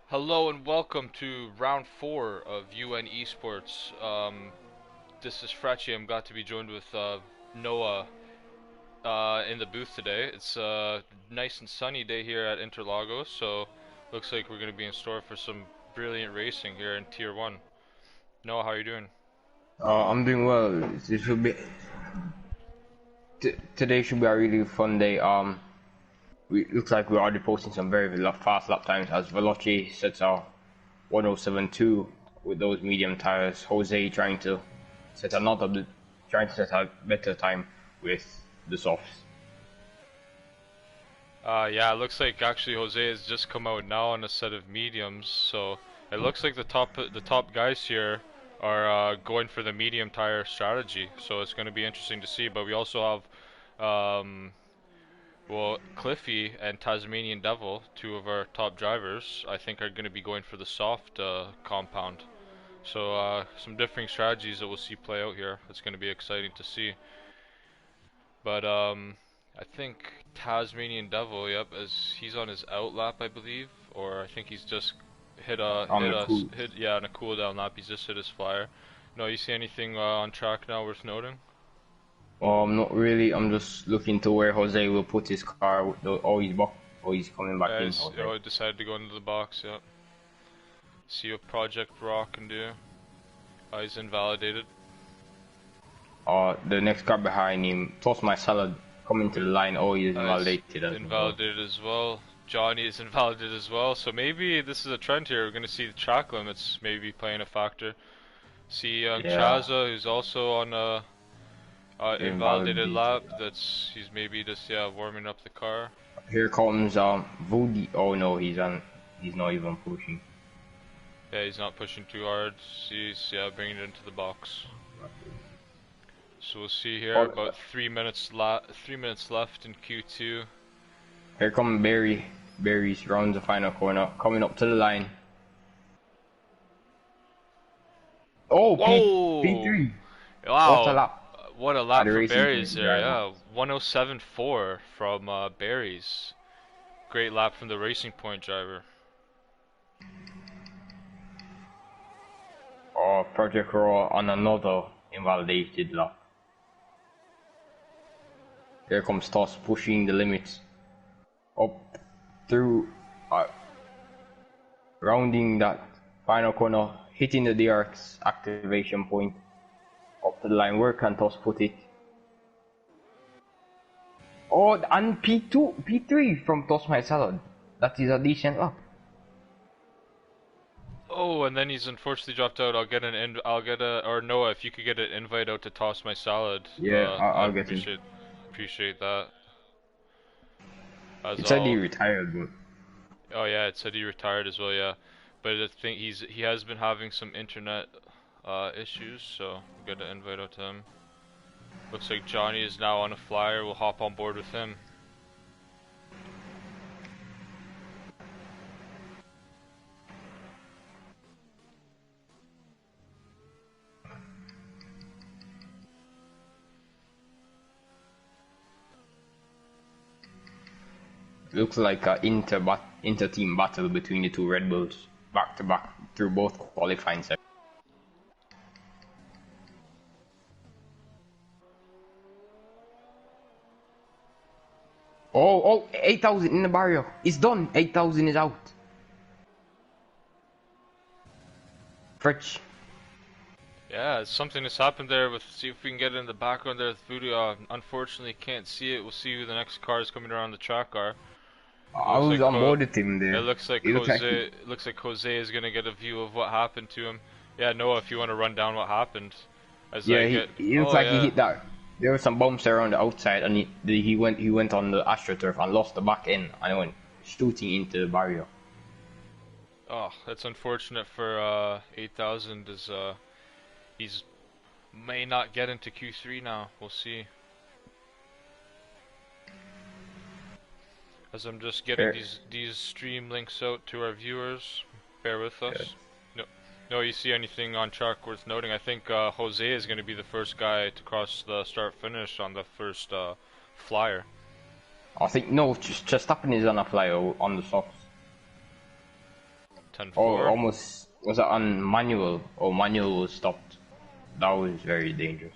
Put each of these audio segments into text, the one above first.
Hello and welcome to round 4 of UN eSports. This is Fretchy. I'm glad to be joined with Noah in the booth today. It's a nice and sunny day here at Interlagos, so looks like we're going to be in store for some brilliant racing here in Tier 1. Noah, how are you doing? I'm doing well. This should be today should be a really fun day. Looks like we're already posting some very fast lap times as Veloci sets a 107.2 with those medium tires. Jose trying to set a better time with the softs. Yeah, it looks like actually Jose has just come out now on a set of mediums, so it looks like the top guys here are going for the medium tire strategy. So it's going to be interesting to see. But we also have, well, Cliffy and Tasmanian Devil, two of our top drivers. I think are going to be going for the soft compound. So some differing strategies that we'll see play out here. It's going to be exciting to see. But I think Tasmanian Devil, yep, as he's on his out lap, I believe, or I think he's just On the cool. yeah, on a cooldown lap. He's just hit his flyer. No, you see anything on track now worth noting? Not really. I'm just looking to where Jose will put his car. Oh, he's coming back in. He's Okay. decided to go into the box. Yep. See what Project Rock can do. He's invalidated. The next car behind him, Toss My Salad, coming to the line. Oh, he's invalidated as well. Invalidated as well. Johnny is invalidated as well. So maybe this is a trend here. We're going to see the track limits maybe playing a factor. See Yeah, Chaza, who's also on a invalidated invalidated. lap. He's maybe just warming up the car. Here comes Vudi. Oh no, he's not even pushing. Yeah, he's not pushing too hard. He's bringing it into the box. So we'll see here. Oh, About 3 minutes 3 minutes left in Q2. here come Barry. Barry's rounds the final corner, coming up to the line. Oh, Whoa! P3. What a Wow! lap. What a At lap the from Racing Barry's Point there. driver. Yeah, 107.4 from Barry's. Great lap from the Racing Point driver. Oh, Project Raw on another invalidated lap. Here comes Toss pushing the limits up through, rounding that final corner, hitting the DRX activation point. Up to the line, where can Toss put it? Oh, and P3 from Toss My Salad. That is a decent lap. Oh, and then he's unfortunately dropped out. I'll get a, or Noah, if you could get an invite out to toss my salad, Yeah, I'll I'd get him. appreciate that. As It said he all, retired, but oh yeah, it said he retired as well, yeah. But I think he has been having some internet issues, so we'll get an invite out to him. Looks like Johnny is now on a flyer. We'll hop on board with him. looks like a inter-team battle between the two Red Bulls, back to back through both qualifying sessions. Oh, 8,000 in the barrier. It's done. 8,000 is out. Fretch. Yeah, something has happened there. With see if we can get it in the background there with Voodoo. Unfortunately, can't see it. We'll see who the next cars coming around the track are. I Looks was like on board with him It there. looks like It looked like Jose. It looks like Jose is gonna get a view of what happened to him. Yeah, Noah, if you want to run down what happened, as I yeah, get. he looked Oh like he yeah. hit that. There were some bumps around the outside, and he went on the AstroTurf and lost the back end, and it went shooting into the barrier. Oh, that's unfortunate for 8,000. Is he's may not get into Q3 now. We'll see. As I'm just getting Fair. these stream links out to our viewers. Bear with Yeah. us. No, you see anything on track worth noting? I think Jose is going to be the first guy to cross the start finish on the first flyer. I think no, just Verstappen is on a flyer on the softs. Oh, 10-4. almost was it on manual? Or manual was stopped. That was very dangerous.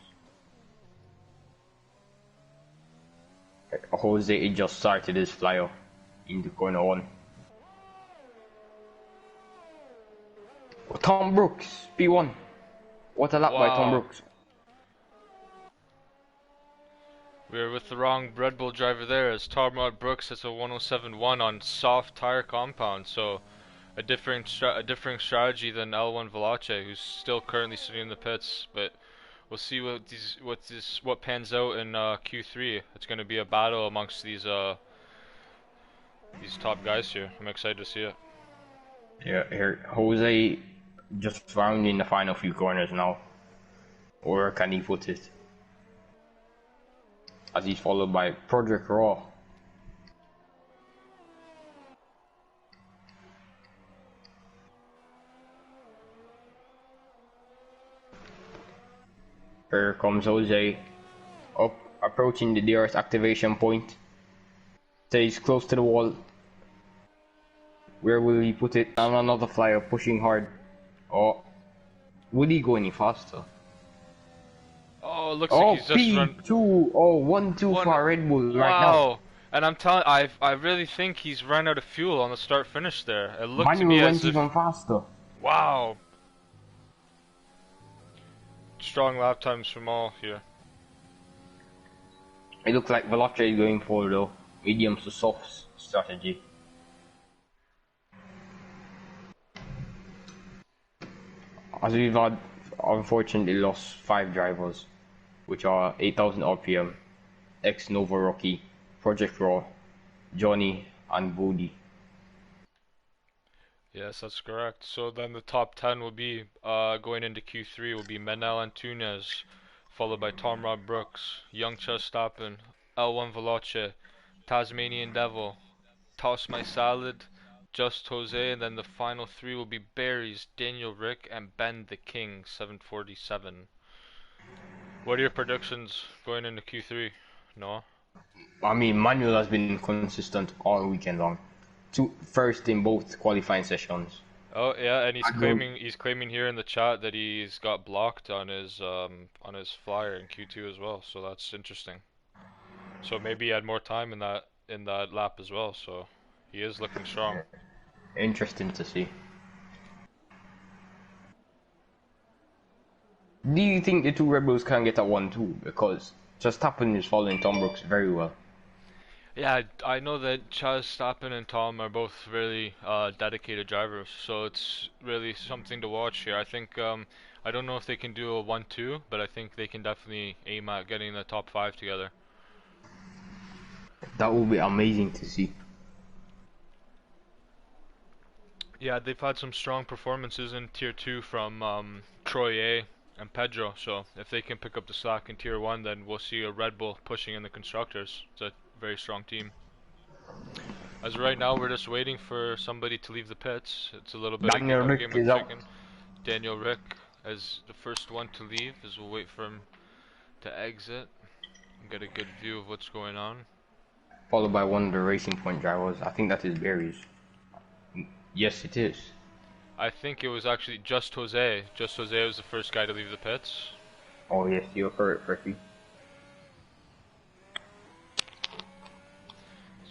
Jose just started his flyer into corner one. Tom Brooks, P1. What a lap by Tom Wow. Brooks. We're with the wrong Red Bull driver there, as Tarmod Brooks has a 107.1 on soft tire compound, so a different strategy than L1 Veloce, who's still currently sitting in the pits. But we'll see what pans out in Q3. It's going to be a battle amongst these top guys here. I'm excited to see it. Yeah, here Jose just rounding the final few corners now. Or can he put it? As he's followed by Project Raw. Here comes Jose up, approaching the DRS activation point. Stays close to the wall. Where will he put it? And another flyer pushing hard. Oh, will he go any faster? Oh, it looks like Oh, he's just run P2. Oh, 1-2 one. for Red Bull right now. Wow. And I'm telling, I really think he's run out of fuel on the start finish there. It looked to me Manuel as went if, even faster. wow. Strong lap times from all here. It looks like Veloce is going for the medium to soft strategy. As we've had unfortunately lost 5 drivers, which are 8,000 RPM, ex Nova Rocky, Project Raw, Johnny, and Booty. Yes, that's correct. So then the top 10 will be, going into Q3, will be Menel Antunes, followed by Tom Rod Brooks, Young Verstappen, L1 Veloce, Tasmanian Devil, Toss My Salad, Just Jose, and then the final 3 will be Barry's, Daniel Rick, and Ben the King, 747. What are your predictions going into Q3, Noah? I mean, Manuel has been consistent all weekend long. First in both qualifying sessions. Oh yeah, and Manuel, he's claiming here in the chat that he's got blocked on his flyer in Q2 as well. So that's interesting. So maybe he had more time in that lap as well. So he is looking strong. interesting to see. Do you think the two Rebels can get a 1-2? Because Verstappen is following Tom Brooks very well. Yeah, I know that Chaz Stappen and Tom are both really dedicated drivers, so it's really something to watch here. I think I don't know if they can do a 1-2, but I think they can definitely aim at getting the top 5 together. That would be amazing to see. Yeah, they've had some strong performances in Tier 2 from Troy A and Pedro, so if they can pick up the slack in Tier 1, then we'll see a Red Bull pushing in the constructors. It's a very strong team. As of right now, we're just waiting for somebody to leave the pits. It's a little bit of Daniel a Rick game of is out, chicken. Daniel Rick as the first one to leave, as we'll wait for him to exit and get a good view of what's going on. followed by one of the Racing Point drivers. I think that is Barry's. Yes, it is. I think it was actually Just Jose. Just Jose was the first guy to leave the pits. Oh yes, you're correct, Ricky.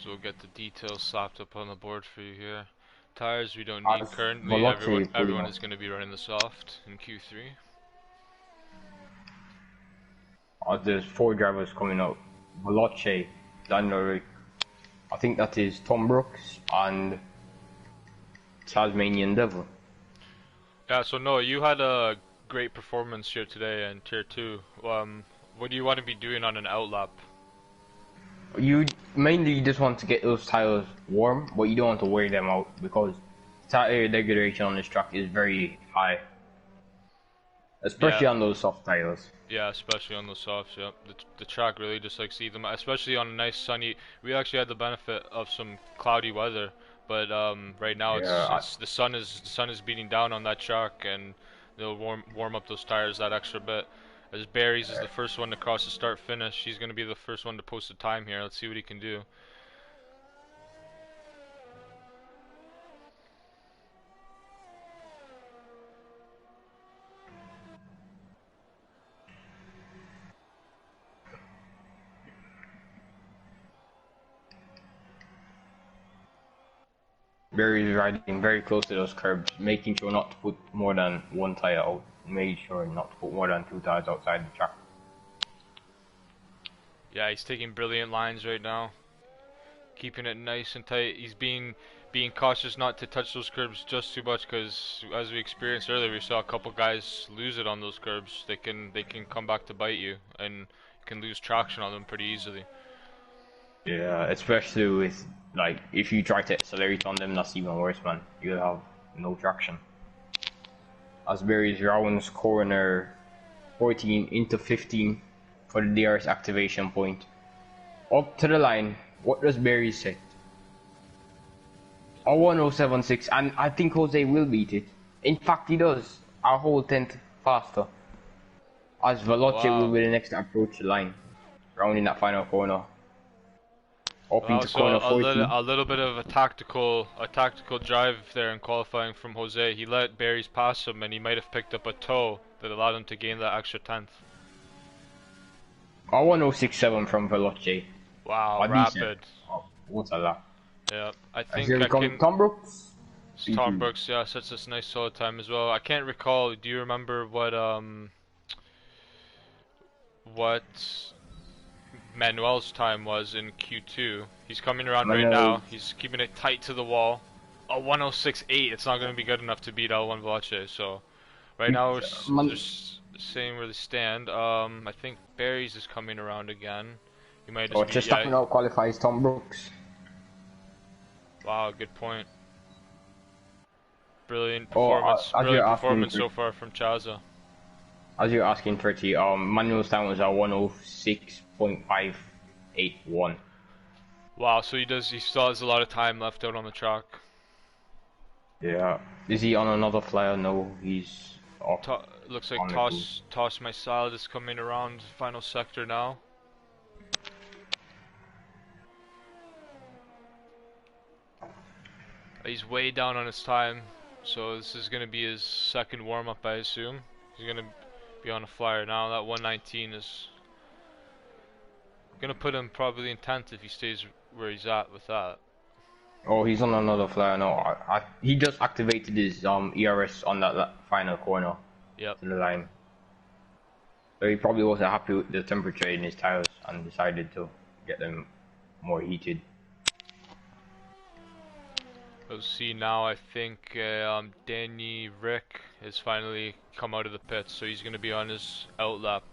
So we'll get the details slapped up on the board for you here. Tires we don't need As currently. Veloce is pulling Everyone up. is going to be running the soft in Q3. There's 4 drivers coming out. Veloce, Daniel Rick. I think that is Tom Brooks and Tasmanian Devil. Yeah, so Noah, you had a great performance here today in Tier 2. What do you want to be doing on an outlap? You mainly just want to get those tires warm, but you don't want to wear them out because tire degradation on this track is very high, especially Yeah, on those soft tires. yeah, especially on the softs. Yep, the track really just likes to eat them, especially on a nice sunny. We actually had the benefit of some cloudy weather, but right now Yeah, it's the sun is beating down on that track, and they'll warm up those tires that extra bit. As Barry's is the first one to cross the start finish, he's going to be the first one to post a time here. Let's see what he can do. Barry is riding very close to those curbs, making sure not to put more than one tire out. Made sure not to put more than two tires outside the track. Yeah, he's taking brilliant lines right now. Keeping it nice and tight. He's being cautious not to touch those curbs just too much, because as we experienced earlier, we saw a couple guys lose it on those curbs. They can come back to bite you, and you can lose traction on them pretty easily. Yeah, especially with like if you try to accelerate on them, that's even worse, man. You'll have no traction. As Barry's rounds corner 14 into 15 for the DRS activation point. Up to the line, what does Barry set? A 1076, and I think Jose will beat it. In fact, he does. A whole tenth faster. As Veloce will be the next to approach the line, rounding that final corner. Up into corner 14. A little bit of a tactical drive there in qualifying from Jose. He let Barry's pass him, and he might have picked up a toe that allowed him to gain that extra tenth. A 1067 from Veloce. Wow, rapid. Oh, what a lap. Yeah, I think here comes Tom Brooks. Tom Brooks, yeah, sets this nice solid time as well. I can't recall. Do you remember what Manuel's time was in Q2? He's coming around right now. He's keeping it tight to the wall. A 1068. It's not going to be good enough to beat L1 Veloce. So right now we're just seeing where they stand. I think Barry's is coming around again. He might just stopping out qualifies Tom Brooks. Wow, good point. Brilliant performance. Brilliant performance so far from Chaza. As you're asking, 30, Manuel's time was at 106.581. Wow, so he still has a lot of time left out on the track. Yeah. Is he on another flyer? No, he's off. Looks like Toss My Salad is coming around final sector now. He's way down on his time, so this is going to be his second warm-up, I assume. He's going to be on a flyer now. That 119 is going to put him probably in 10th if he stays where he's at with that. Oh, he's on another flyer now. He just activated his ERS on that final corner. Yep. To the line. So he probably wasn't happy with the temperature in his tires and decided to get them more heated. We'll see now. I think Danny Rick has finally come out of the pits, so he's going to be on his out lap.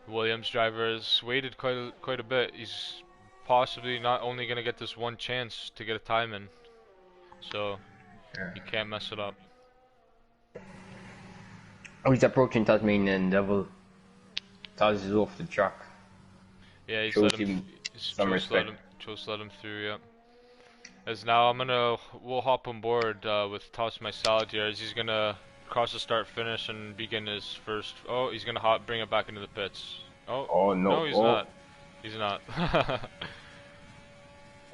Williams driver has waited quite a bit. He's possibly not only going to get this one chance to get a time in, so he can't mess it up. Oh, he's approaching Tasmanian Devil. Taz is off the track. Yeah, he's let him through, yeah. As now we'll hop on board with Toss My Salad here, as he's gonna cross the start finish and begin his first. Oh, he's gonna bring it back into the pits. Oh no! No, he's not. He's not.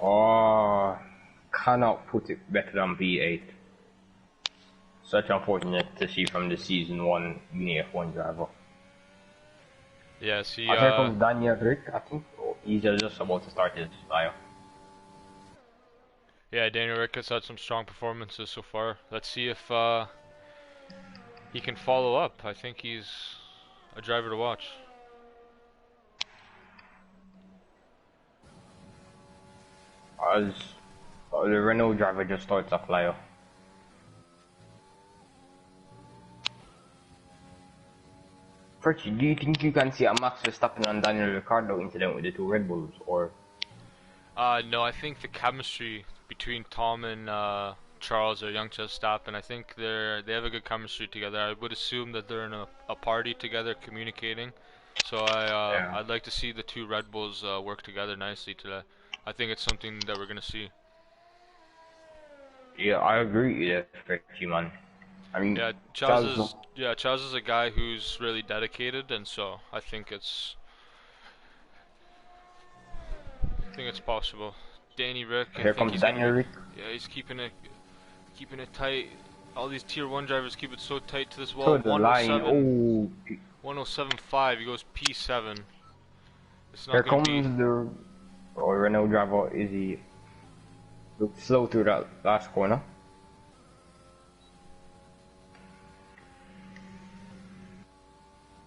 Oh, cannot put it better than V8. Such unfortunate to see from the season 1 UNF1 driver. Yes, here comes Daniel Rick, I think. Oh, he's just about to start his flyer. Yeah, Daniel Rick has had some strong performances so far. Let's see if he can follow up. I think he's a driver to watch. As the Renault driver just starts a flyer. Fritchie, do you think you can see a Max Verstappen and Daniel Ricciardo incident with the two Red Bulls, or? No, I think the chemistry between Tom and Charles or young Verstappen, I think they have a good chemistry together. I would assume that they're in a party together, communicating. So I'd like to see the two Red Bulls work together nicely today. I think it's something that we're gonna see. Yeah, I agree with you, man. I mean, Chaz is a guy who's really dedicated, and so I think it's possible. Danny Rick. Here comes Daniel Rick. Yeah, he's keeping it tight. All these tier 1 drivers keep it so tight to this wall. To the line. Oh. 107.5. He goes P7. It's not Here comes the Renault driver, Izzy. Looked slow through that last corner.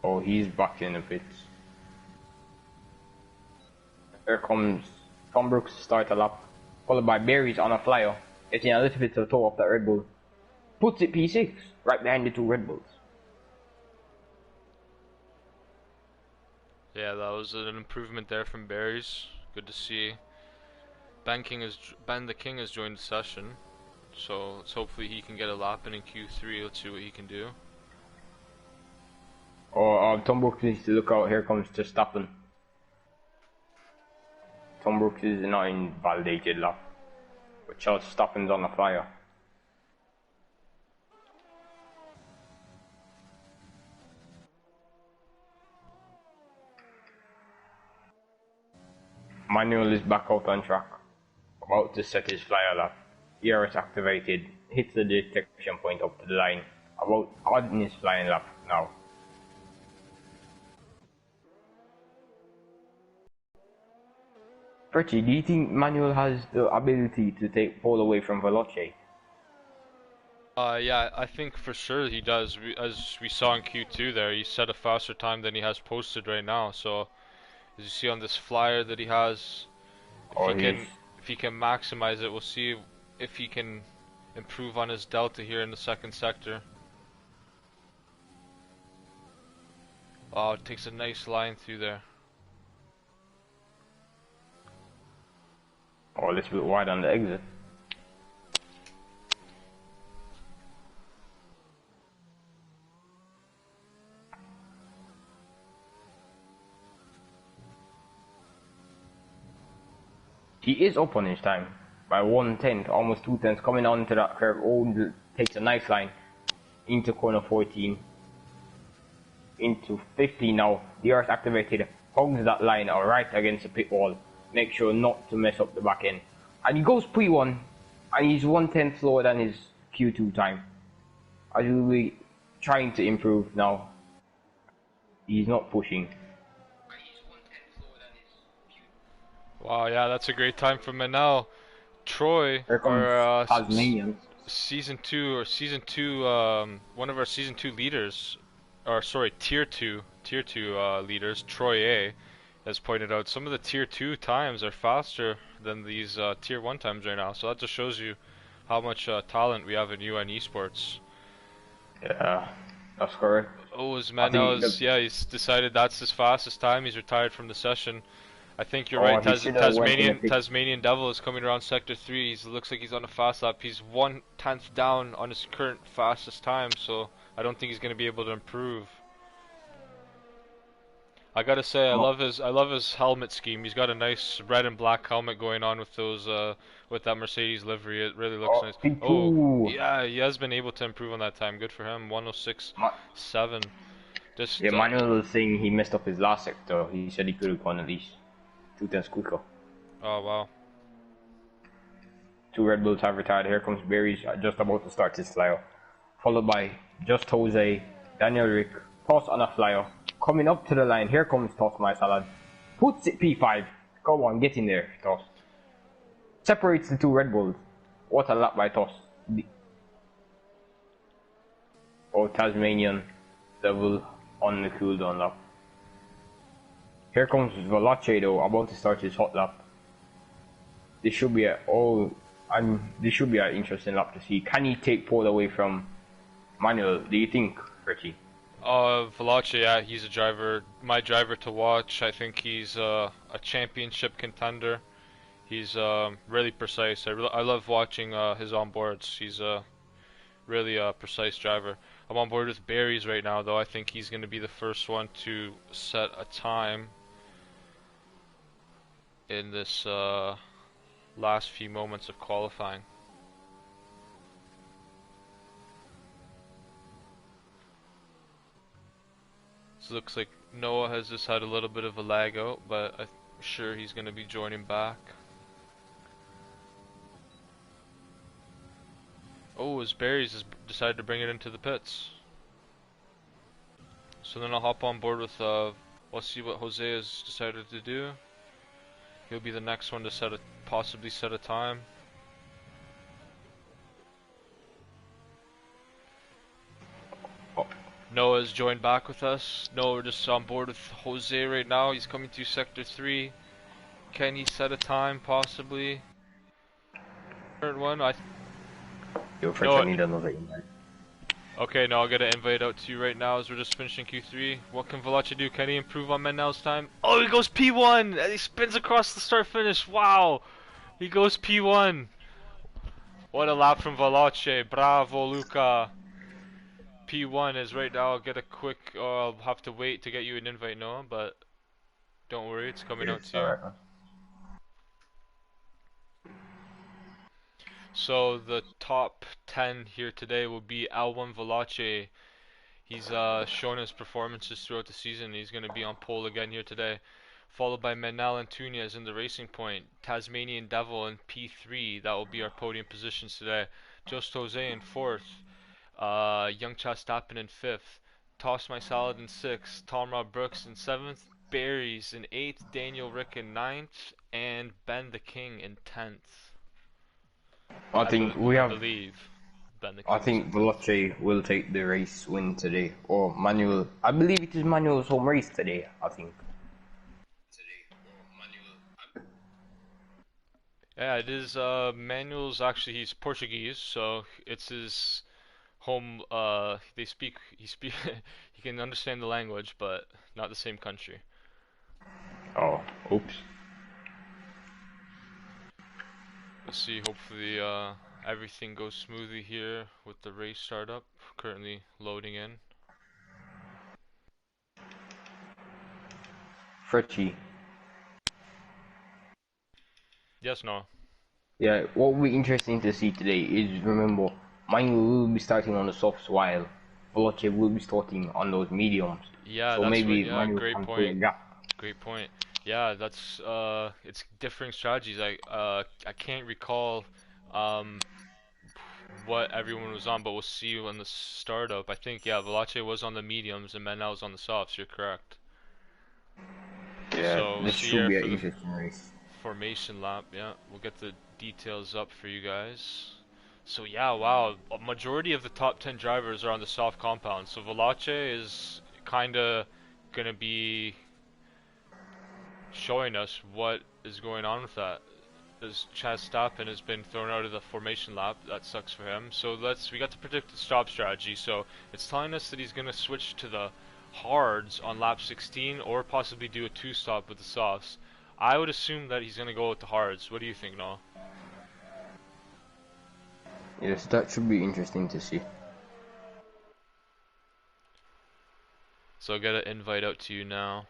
Oh, he's back in the pits. Here comes Tom Brooks to start a lap, followed by Berries on a flyer, getting a little bit of toe off that Red Bull. Puts it P6, right behind the two Red Bulls. Yeah, that was an improvement there from Berries. Good to see. Ben the King has joined the session, so hopefully he can get a lap in Q3. Let's see what he can do. Oh, Tom Brooks needs to look out. Here comes Verstappen. Tom Brooks is not in validated lap, but Charles Verstappen's on the flyer. Manuel is back out on track, about to set his flyer lap. ERS activated, hits the detection point up to the line, about on his flying lap now. Percy, do you think Manuel has the ability to take pole away from Veloce? Yeah, I think for sure he does. As we saw in Q2 there, he set a faster time than he has posted right now. So, as you see on this flyer that he has, if Or he he's can maximize it, we'll see if he can improve on his delta here in the second sector. Oh, it takes a nice line through there. a little bit wide on the exit? He is up on his time by 1/10, almost 2/10, coming onto that curve. Oh, takes a nice line into corner 14, into 15 now. The earth activated, hugs that line right against the pit wall. Make sure not to mess up the back end. And he goes P1, and he's 1/10 slower than his Q2 time. As he'll be trying to improve now. He's not pushing. Wow, yeah, that's a great time from Manel. Troy, Here comes our Tasmanians. season two, one of our season 2 leaders, or sorry, tier 2 leaders, Troy A, has pointed out some of the tier 2 times are faster than these tier 1 times right now. So that just shows you how much talent we have in UN eSports. Yeah, that's correct. Oh, is I think Manel yeah, he's decided that's his fastest time. He's retired from the session. I think you're right. he should have went in a pit. Tasmanian Devil is coming around sector 3. He looks like he's on a fast lap. He's 1/10 down on his current fastest time, so I don't think he's going to be able to improve. I gotta say, I love his helmet scheme. He's got a nice red and black helmet going on with those with that Mercedes livery. It really looks nice. P2. Oh, yeah, he has been able to improve on that time. Good for him. 106.7. Just Yeah, Manuel was saying he messed up his last sector. He said he could have gone at least 2/10 quicker. oh wow. Two Red Bulls have retired. Here comes Berries, just about to start his flyer. Followed by Just Jose, Daniel Rick, Toss on a flyer. Coming up to the line, here comes Toss My Salad. Puts it P5. Go on, get in there, Toss. Separates the two Red Bulls. What a lap by Toss. Oh, Tasmanian Devil on the cooldown lap. Here comes Veloce though, about to start his hot lap. This should be this should be an interesting lap to see. Can he take pole away from Manuel? Do you think, Richie? Veloce, yeah, he's a driver, my driver to watch. I think he's a championship contender. He's really precise. I love watching his onboards. He's a really precise driver. I'm on board with Berries right now, though. I think he's going to be the first one to set a time in this last few moments of qualifying. So it looks like Noah has just had a little bit of a lag out, but I'm sure he's going to be joining back. Oh, his Berries has decided to bring it into the pits. So then I'll hop on board with, we'll see what Jose has decided to do. He'll be the next one to possibly set a time. Noah's joined back with us. Noah, we're just on board with Jose right now. He's coming to Sector 3. Can he set a time, possibly? Third one, Yo, French, I Noah. need another invite. Okay, now I'll get an invite out to you right now as we're just finishing Q3. What can Valachi do? Can he improve on Menel's time? Oh, he goes P1! And he spins across the start finish. Wow! He goes P1. What a lap from Valachi. Bravo, Luca. P1 is right now. I'll get a quick. I'll have to wait to get you an invite, Noah, but don't worry, it's coming out Yes, to you. alright. So the top 10 here today will be Alwan Valache. He's shown his performances throughout the season. He's going to be on pole again here today. Followed by Menel and Tunez in the Racing Point. Tasmanian Devil in P3. That will be our podium positions today. Just Jose in 4th. Young Chastappen in 5th. Toss My Salad in 6th. Tom Rob Brooks in 7th. Berries in 8th. Daniel Rick in 9th. And Ben the King in 10th. I think we I have. believe Ben the I King is in think 10th. Veloce will take the race win today, or Manuel. I believe it is Manuel's home race today. I think. Yeah, it is Manuel's actually he's Portuguese, so it's his home they speak he can understand the language, but not the same country. Oh, oops. We'll see, hopefully everything goes smoothly here with the race startup. Currently loading in. Fretchy. Yes, no. Yeah, what will be interesting to see today is remember, Manuel will be starting on the softs while Veloce will be starting on those mediums. Yeah, So that's what maybe yeah, Manuel great can play a point. gap. Great point. Yeah, that's it's differing strategies. I can't recall um what everyone was on, but we'll see on the startup. I think yeah, Valache was on the mediums and Menel was on the softs. You're correct. Yeah, So we'll this see should here be an for the interesting race. formation lap. Yeah, we'll get the details up for you guys. So yeah, wow, a majority of the top 10 drivers are on the soft compound. So Valache is kind of gonna be showing us what is going on with that. As Chaz Stappen has been thrown out of the formation lap, that sucks for him. So we got to predict the stop strategy. So it's telling us that he's gonna switch to the hards on lap 16, or possibly do a two-stop with the softs. I would assume that he's gonna go with the hards. What do you think, Noah? Yes, that should be interesting to see. So I'll get an invite out to you now.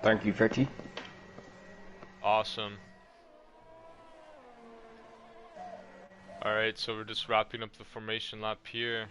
Thank you, Fretchy. Awesome. Alright, so we're just wrapping up the formation lap here.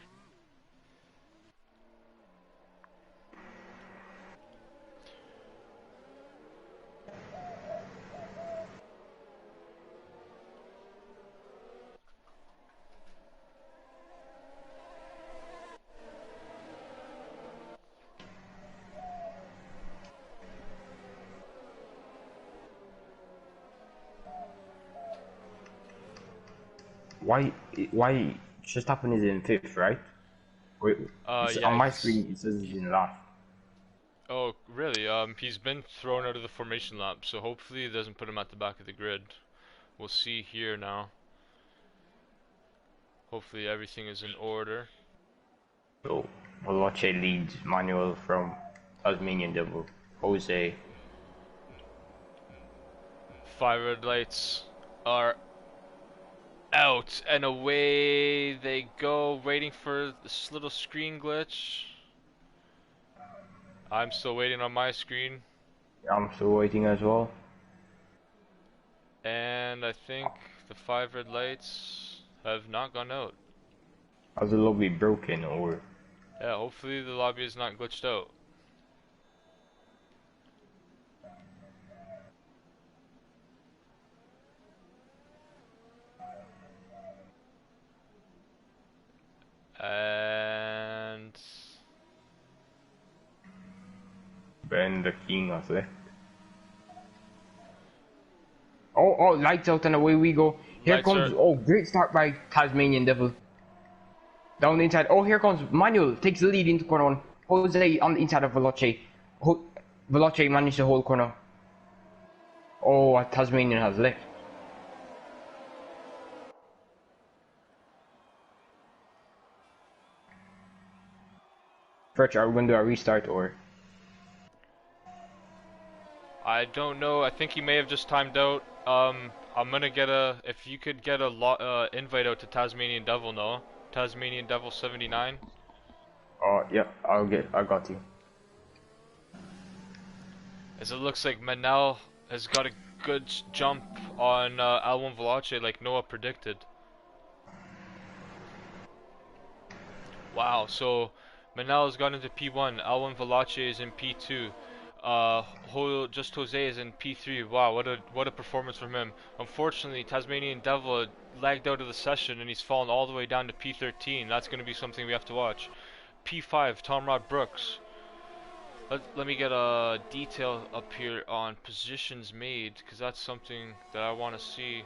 Why, why Verstappen is in fifth, right? Wait, Yeah, on my he's... screen it says he's in last. Oh, really? He's been thrown out of the formation lap, so hopefully it doesn't put him at the back of the grid. We'll see here now. Hopefully everything is in order. So Veloce leads Manuel from Tasmanian Devil. Jose. 5 red lights are out, and away they go, waiting for this little screen glitch. I'm still waiting on my screen, I'm still waiting as well. and I think the 5 red lights have not gone out. Has the lobby broken or? Yeah, hopefully the lobby is not glitched out. Ben the King has left. Oh, lights out and away we go. Here Lights comes, are. oh, great start by Tasmanian Devil. Down the inside. Oh, here comes Manuel. Takes the lead into corner one. Jose on the inside of Veloce. Veloce managed to hold corner. Oh, Tasmanian has left. First, are we going to do a restart or? I don't know. I think he may have just timed out. I'm gonna get a. If you could get a invite out to Tasmanian Devil, no? Tasmanian Devil 79. Oh, yeah, I got you. As it looks like Manel has got a good jump on L1 Veloce like Noah predicted. Wow, so Manel has gone into P1, L1 Veloce is in P2, just Jose is in P3. Wow, what a performance from him. Unfortunately, Tasmanian Devil lagged out of the session and he's fallen all the way down to P13. That's going to be something we have to watch. P5, Tom Rod Brooks. Let me get a detail up here on positions made, because that's something that I want to see.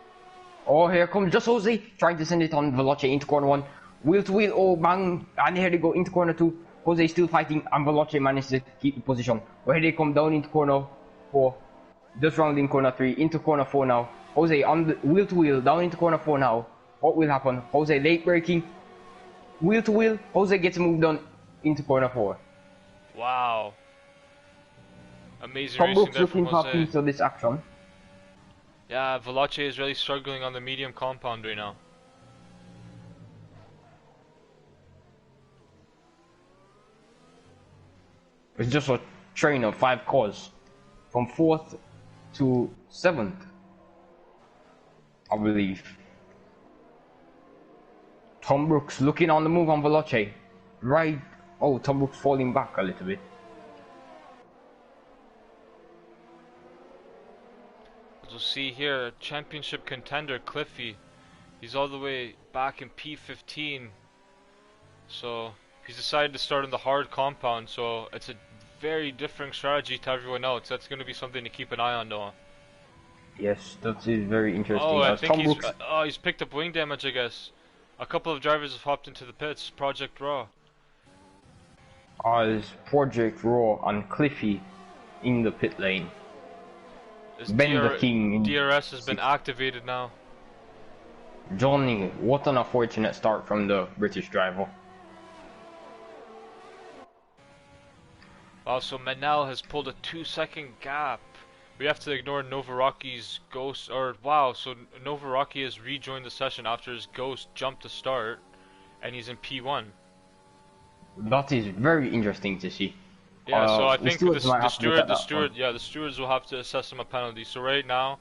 Oh, here comes just Jose, trying to send it on Veloce into corner one. Wheel to wheel, oh bang, and here they go into corner two. Jose still fighting, and Veloce managed to keep the position. Where they come down into corner four, just rounding corner three, into corner four now. Jose on the wheel to wheel, down into corner four now. What will happen? Jose late braking, wheel to wheel, Jose gets moved on into corner four. Wow. Amazing Tom racing Brooks there from looking Jose. happy to this action. Yeah, Veloce is really struggling on the medium compound right now. It's just a train of 5 cars from 4th to 7th, I believe. Tom Brooks looking on the move on Veloce. Right. Oh, Tom Brooks falling back a little bit. As we'll see here, championship contender Cliffy. He's all the way back in P15. So he's decided to start on the hard compound, so it's a very different strategy to everyone else. That's going to be something to keep an eye on, Noah. Yes, that is very interesting. Oh, I think Tom Brooks, he's picked up wing damage, I guess. A couple of drivers have hopped into the pits. Project Raw. as Project Raw and Cliffy in the pit lane. Ben the King in DRS has been activated now. Johnny, what an unfortunate start from the British driver. Also, Manel has pulled a 2-second gap. We have to ignore Novaraki's ghost, or wow, so Novaraki has rejoined the session after his ghost jumped to start, and he's in P1. That is very interesting to see. Yeah, so I think the stewards will have to assess him a penalty. So right now,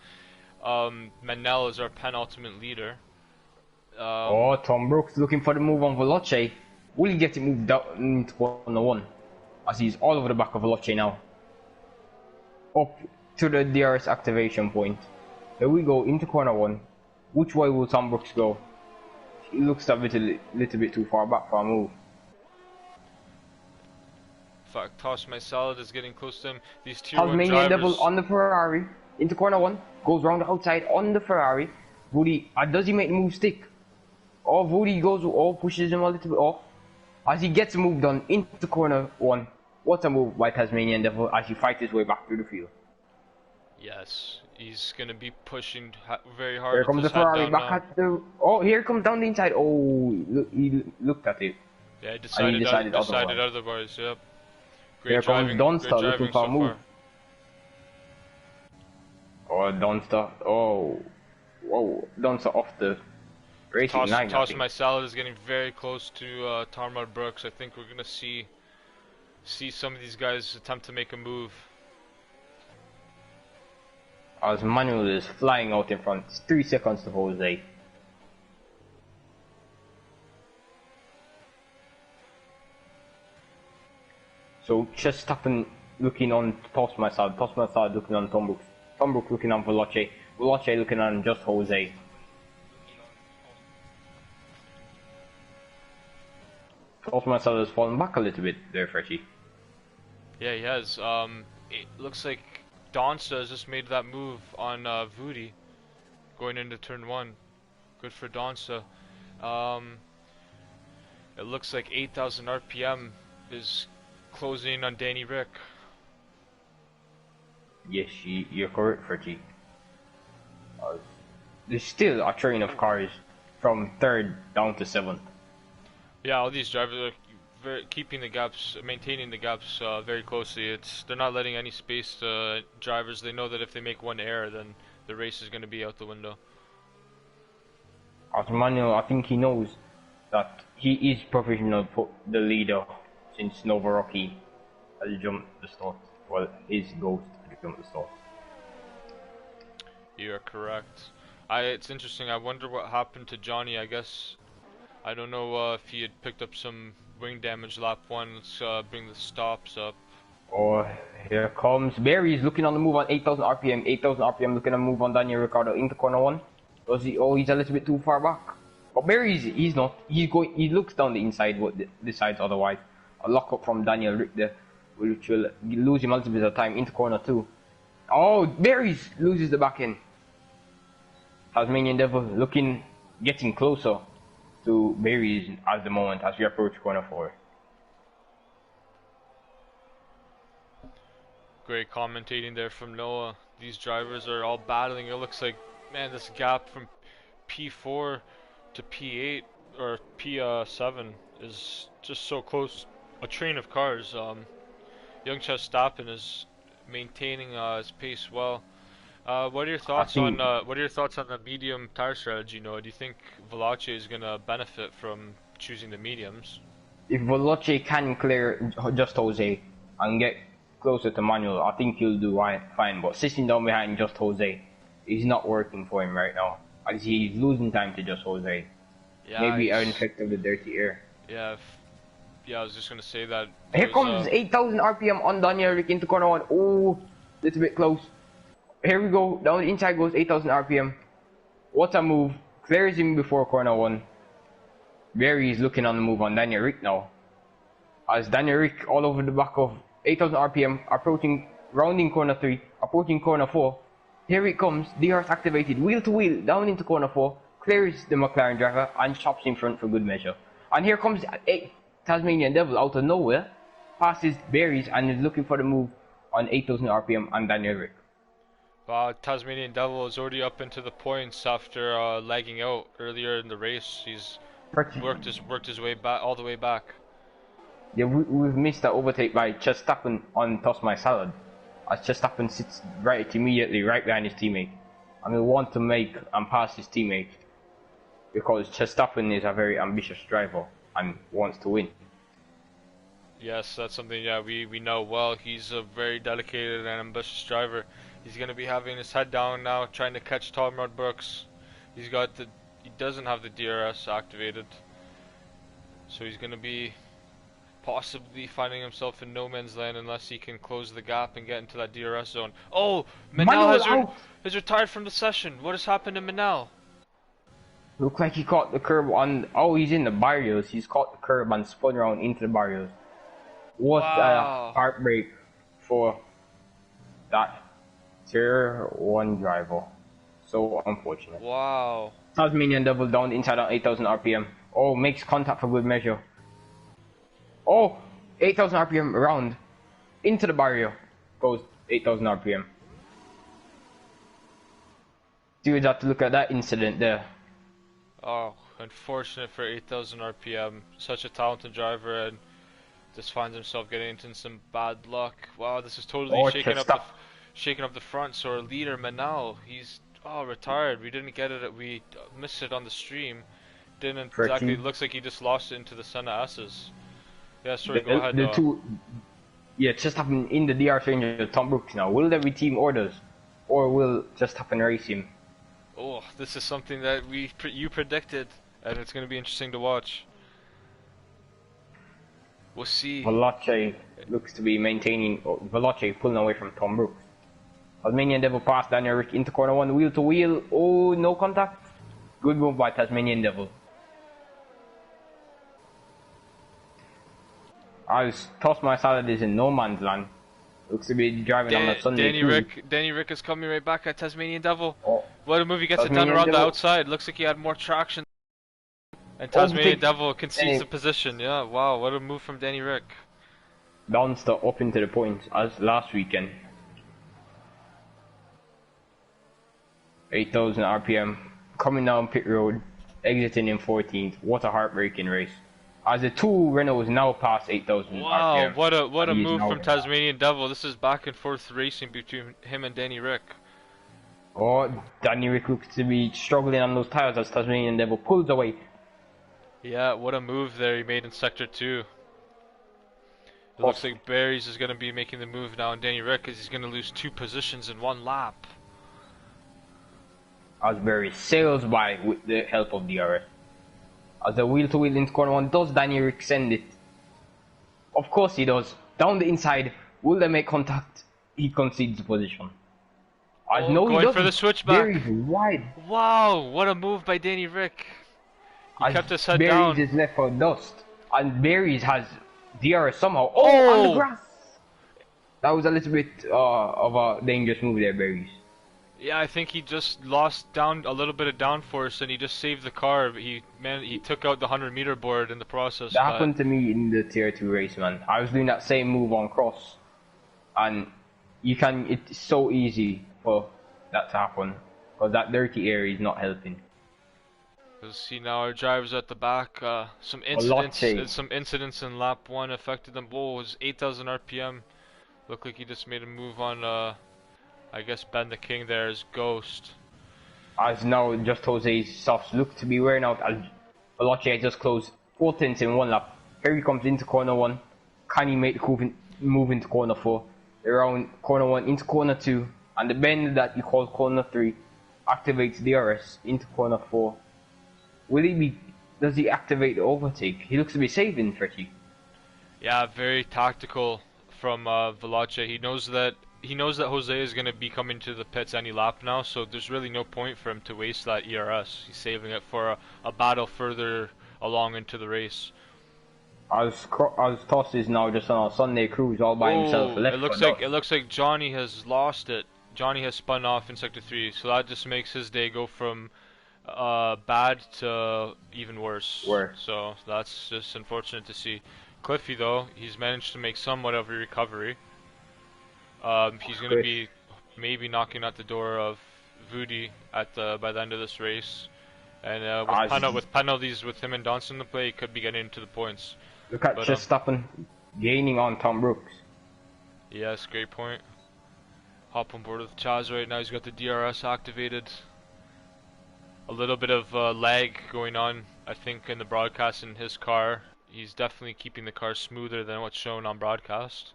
Manel is our penultimate leader. Oh, Tom Brooks looking for the move on Veloce. Will he get it moved down into corner one? As he's all over the back of Veloce now. Up to the DRS activation point. Here we go into corner one. Which way will Tom Brooks go? He looks a little bit too far back for a move. In fact, Toss My Salad is getting close to him. These tier 1 Tasmanian drivers. Devil on the Ferrari. Into corner one. Goes round the outside on the Ferrari. Woody, does he make the move stick? Oh, Woody goes, pushes him a little bit off. As he gets moved on into corner one. What a move by Tasmanian Devil as he fights his way back through the field. Yes, he's going to be pushing very hard. Here comes the Ferrari back at the... Oh, here comes down the inside. Oh, he looked at it. Yeah, he decided otherwise, yep. Here comes Dunster looking for a move. Oh, Dunster. Oh. Whoa, Dunster off the racing line. Toss My Salad is getting very close to Tom Rod Brooks. I think we're going to see some of these guys attempt to make a move. As Manuel is flying out in front. It's 3 seconds to Jose. So Chestappen looking on Toss My Salad looking on Tom Brooks. Tom Brooks looking on Veloce. Veloce looking on just Jose. Toss My Salad has fallen back a little bit there, Freshy. Yeah, he has. it looks like Donsa has just made that move on Vudi going into turn 1. Good for Donsa. Um, it looks like 8,000 RPM is closing on Danny Rick. Yes, you're correct, Freddy. There's still a train of cars from 3rd down to 7th. Yeah, all these drivers are keeping the gaps, maintaining the gaps very closely. They're not letting any space to drivers. They know that if they make one error, then the race is going to be out the window. As Manuel, I think he knows that he is professional, the leader, since Novarocky has jumped the start. Well, his ghost has jumped the start. You are correct. It's interesting. I wonder what happened to Johnny. I guess I don't know if he had picked up some wing damage lap 1. Let's bring the stops up. Oh, here comes Barry's looking on the move on 8,000 RPM. 8,000 RPM looking on the move on Daniel Ricciardo into corner 1. Does he? Oh, he's a little bit too far back. But Barry's, he's not. He's going. He looks down the inside, but decides otherwise. A lock up from Daniel Rick there, which will lose him a little bit of time into corner 2. Oh, Barry's loses the back end. Tasmanian Devil getting closer to Barry's at the moment as we approach corner 4. Great commentating there from Noah. These drivers are all battling. It looks like, man, this gap from P4 to P8 or P7 is just so close. A train of cars. Young Verstappen is maintaining his pace well. What are your thoughts on the medium tire strategy, Noah? Do you think Veloce is gonna benefit from choosing the mediums? If Veloce can clear Just Jose and get closer to Manuel, I think he'll do fine. But sitting down behind Just Jose is not working for him right now, as he's losing time to Just Jose. Yeah, maybe an effect of the dirty air. Yeah, I was just gonna say that. Here comes 8,000 RPM on Daniel Rick into corner 1. Oh, little bit close. Here we go. Down the inside goes 8,000 RPM. What a move. Clears him before corner 1. Barry is looking on the move on Daniel Rick now. As Daniel Rick all over the back of 8,000 RPM, approaching, rounding corner 3, approaching corner 4. Here it comes. DRS activated. Wheel to wheel. Down into corner 4. Clears the McLaren driver and chops in front for good measure. And here comes Tasmanian Devil out of nowhere. Passes Barry's and is looking for the move on 8,000 RPM and Daniel Rick. Tasmanian Devil is already up into the points after lagging out earlier in the race. He's worked his way back all the way back. Yeah, we've missed that overtake by Verstappen on Toss My Salad, as Verstappen sits immediately right behind his teammate, and we want to make and pass his teammate because Verstappen is a very ambitious driver and wants to win. Yes, that's something we know well. He's a very dedicated and ambitious driver. He's going to be having his head down now, trying to catch Tom Brooks. He doesn't have the DRS activated, so he's going to be possibly finding himself in no man's land unless he can close the gap and get into that DRS zone. Oh, Manel has retired from the session. What has happened to Manel? Look like he caught the curb on. Oh, he's in the barriers. He's caught the curb and spun around into the barriers. What a heartbreak for that Tier 1 driver. So unfortunate. Wow. Tasmanian Devil down inside on 8,000 RPM. Oh, makes contact for good measure. Oh, 8,000 RPM around. Into the barrier. Goes 8,000 RPM. You would have to look at that incident there. Oh, unfortunate for 8,000 RPM. Such a talented driver and just finds himself getting into some bad luck. Wow, this is totally shaking up the front. So our leader Manal, he's retired. We didn't get it. We missed it on the stream. Didn't exactly. It looks like he just lost it into the Senna S's. Yeah, sorry. Go ahead. Yeah, just happen in the DR range with Tom Brooks now. Will there be team orders, or will just happen race him? Oh, this is something that you predicted, and it's going to be interesting to watch. We'll see. Veloce looks to be maintaining. Veloce pulling away from Tom Brooks. Tasmanian Devil passed Daniel Rick into corner 1, wheel to wheel. Oh, no contact. Good move by Tasmanian Devil. As Toss My Salad is in no man's land. Looks to be driving on a Sunday crew. Danny Rick is coming right back at Tasmanian Devil. Oh, What a move, he gets it down Tasmanian around the Devil outside. Looks like he had more traction. And Tasmanian overtakes Devil concedes Danny the position. Yeah, wow, what a move from Danny Rick. bounced up into the points as last weekend. 8,000 RPM coming down pit road, exiting in 14th. What a heartbreaking race. As the two Renaults now pass 8,000 Wow, RPM. what a He is move now from Tasmanian Devil. This is back and forth racing between him and Danny Rick. Oh, Danny Rick looks to be struggling on those tires as Tasmanian Devil pulls away. Yeah, what a move there he made in Sector 2. It Oh, looks like Barry's is going to be making the move now on Danny Rick because he's going to lose 2 positions in 1 lap. Asbury sails by with the help of DRS. As the wheel to wheel into corner 1, does Danny Rick send it? Of course he does. Down the inside, will they make contact? He concedes the position. As no, he Going doesn't. for the switchback. Barry's wide. Wow, what a move by Danny Rick. He kept his head Barry's down. is left for dust. And Barry's has DRS somehow. Oh, on the grass! That was a little bit of a dangerous move there, Barry's. Yeah, I think he just lost down a little bit of downforce and he just saved the car. But he took out the 100-meter board in the process. That happened to me in the Tier 2 race, man. I was doing that same move on cross. And it's so easy for that to happen. Because that dirty area is not helping. Let's see now our drivers at the back. Some incidents in lap 1 affected them. Whoa, it was 8,000 RPM. Looked like he just made a move on, I guess Ben the King there is Ghost. As now Just Jose's softs look to be wearing out as Veloce just closed 4 tenths in 1 lap. Here he comes into corner 1. Can he make the move into corner 4? Around corner 1 into corner 2. And the bend that you call corner 3 activates DRS into corner 4. Does he activate the overtake? He looks to be saving Fretty. Yeah, very tactical from Veloce. He knows that Jose is going to be coming to the pits any lap now, so there's really no point for him to waste that ERS. He's saving it for a battle further along into the race. As Toss is now just on a Sunday cruise all by himself. It looks like Johnny has lost it. Johnny has spun off in Sector 3, so that just makes his day go from bad to even worse. So that's just unfortunate to see. Cliffy though, he's managed to make somewhat of a recovery. He's going to be maybe knocking at the door of Voody by the end of this race. And with penalties with him and Donson to play, he could be getting into the points. Look at Verstappen gaining on Tom Brooks. Yes, great point. Hop on board with Chaz right now. He's got the DRS activated. A little bit of lag going on, I think, in the broadcast in his car. He's definitely keeping the car smoother than what's shown on broadcast.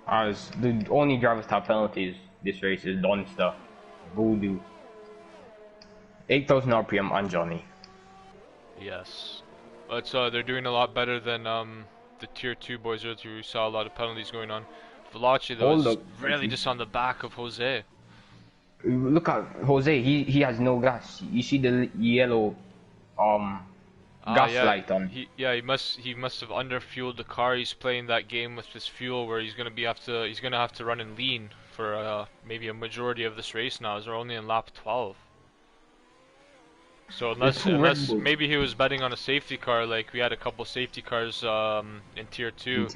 As the only drivers to have penalties this race is Donster, Voodoo, 8,000 RPM on Johnny. Yes, but they're doing a lot better than the Tier 2 boys earlier. We saw a lot of penalties going on. Veloce though is really just on the back of Jose. Look at Jose, he has no gas. You see the yellow gas light on. He must have underfueled the car. He's playing that game with this fuel where he's gonna have to run in lean for maybe a majority of this race now, as we're only in lap 12. So unless maybe he was betting on a safety car, like we had a couple safety cars in Tier 2.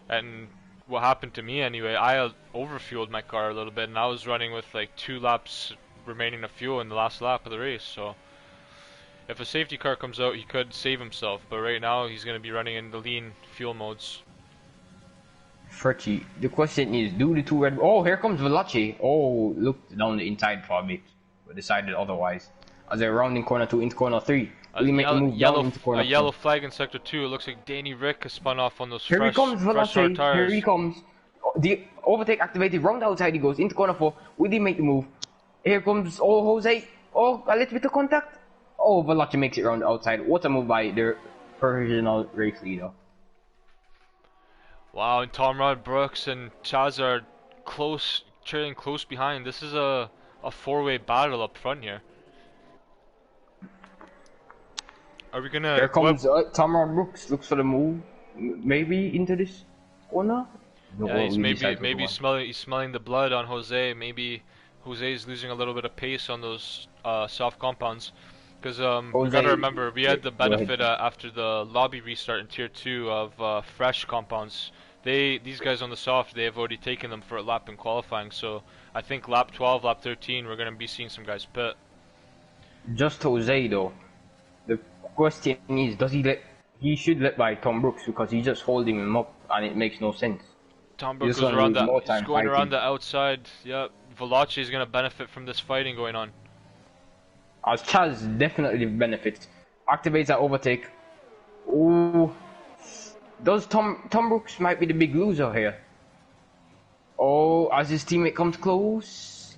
And what happened to me anyway, I overfueled my car a little bit and I was running with like 2 laps remaining of fuel in the last lap of the race. So if a safety car comes out, he could save himself, but right now he's going to be running in the lean fuel modes. Fretty, the question is, do the two Red Bull... Oh, here comes Veloce. Oh, looked down the inside for a bit, but decided otherwise. As they're rounding corner 2 into corner 3. Will he make the move down into corner 4? Yellow flag in Sector 2. It looks like Danny Rick has spun off on those fresh tires. Here he comes, Veloce. Here he comes. The overtake activated. Round outside he goes into corner 4. Will he make the move? Here comes Jose. Oh, a little bit of contact. Oh, Veloce makes it round outside. What a move by the original race leader. Wow, and Tom Rod Brooks and Chaz are trailing close behind. This is a 4-way battle up front here. Are we gonna... Here comes Tom Rod Brooks. Looks for the move. Maybe into this. corner? No, Yeah, we decided to maybe go. smelling the blood on Jose. Maybe Jose is losing a little bit of pace on those soft compounds. Because we gotta Jose, remember we had wait, the go ahead. benefit after the lobby restart in tier 2 of fresh compounds. These guys on the soft, they have already taken them for a lap in qualifying. So I think lap 12, lap 13, we're gonna be seeing some guys pit. Just Jose though. The question is, does he let? He should let by Tom Brooks because he's just holding him up, and it makes no sense. Tom He's Brook just goes gonna around lose the, more he's time going around fighting. the outside. Yep, Valachi is gonna benefit from this fighting going on. As Chaz definitely benefits. Activates that overtake. Oh, does Tom Brooks might be the big loser here? Oh, as his teammate comes close.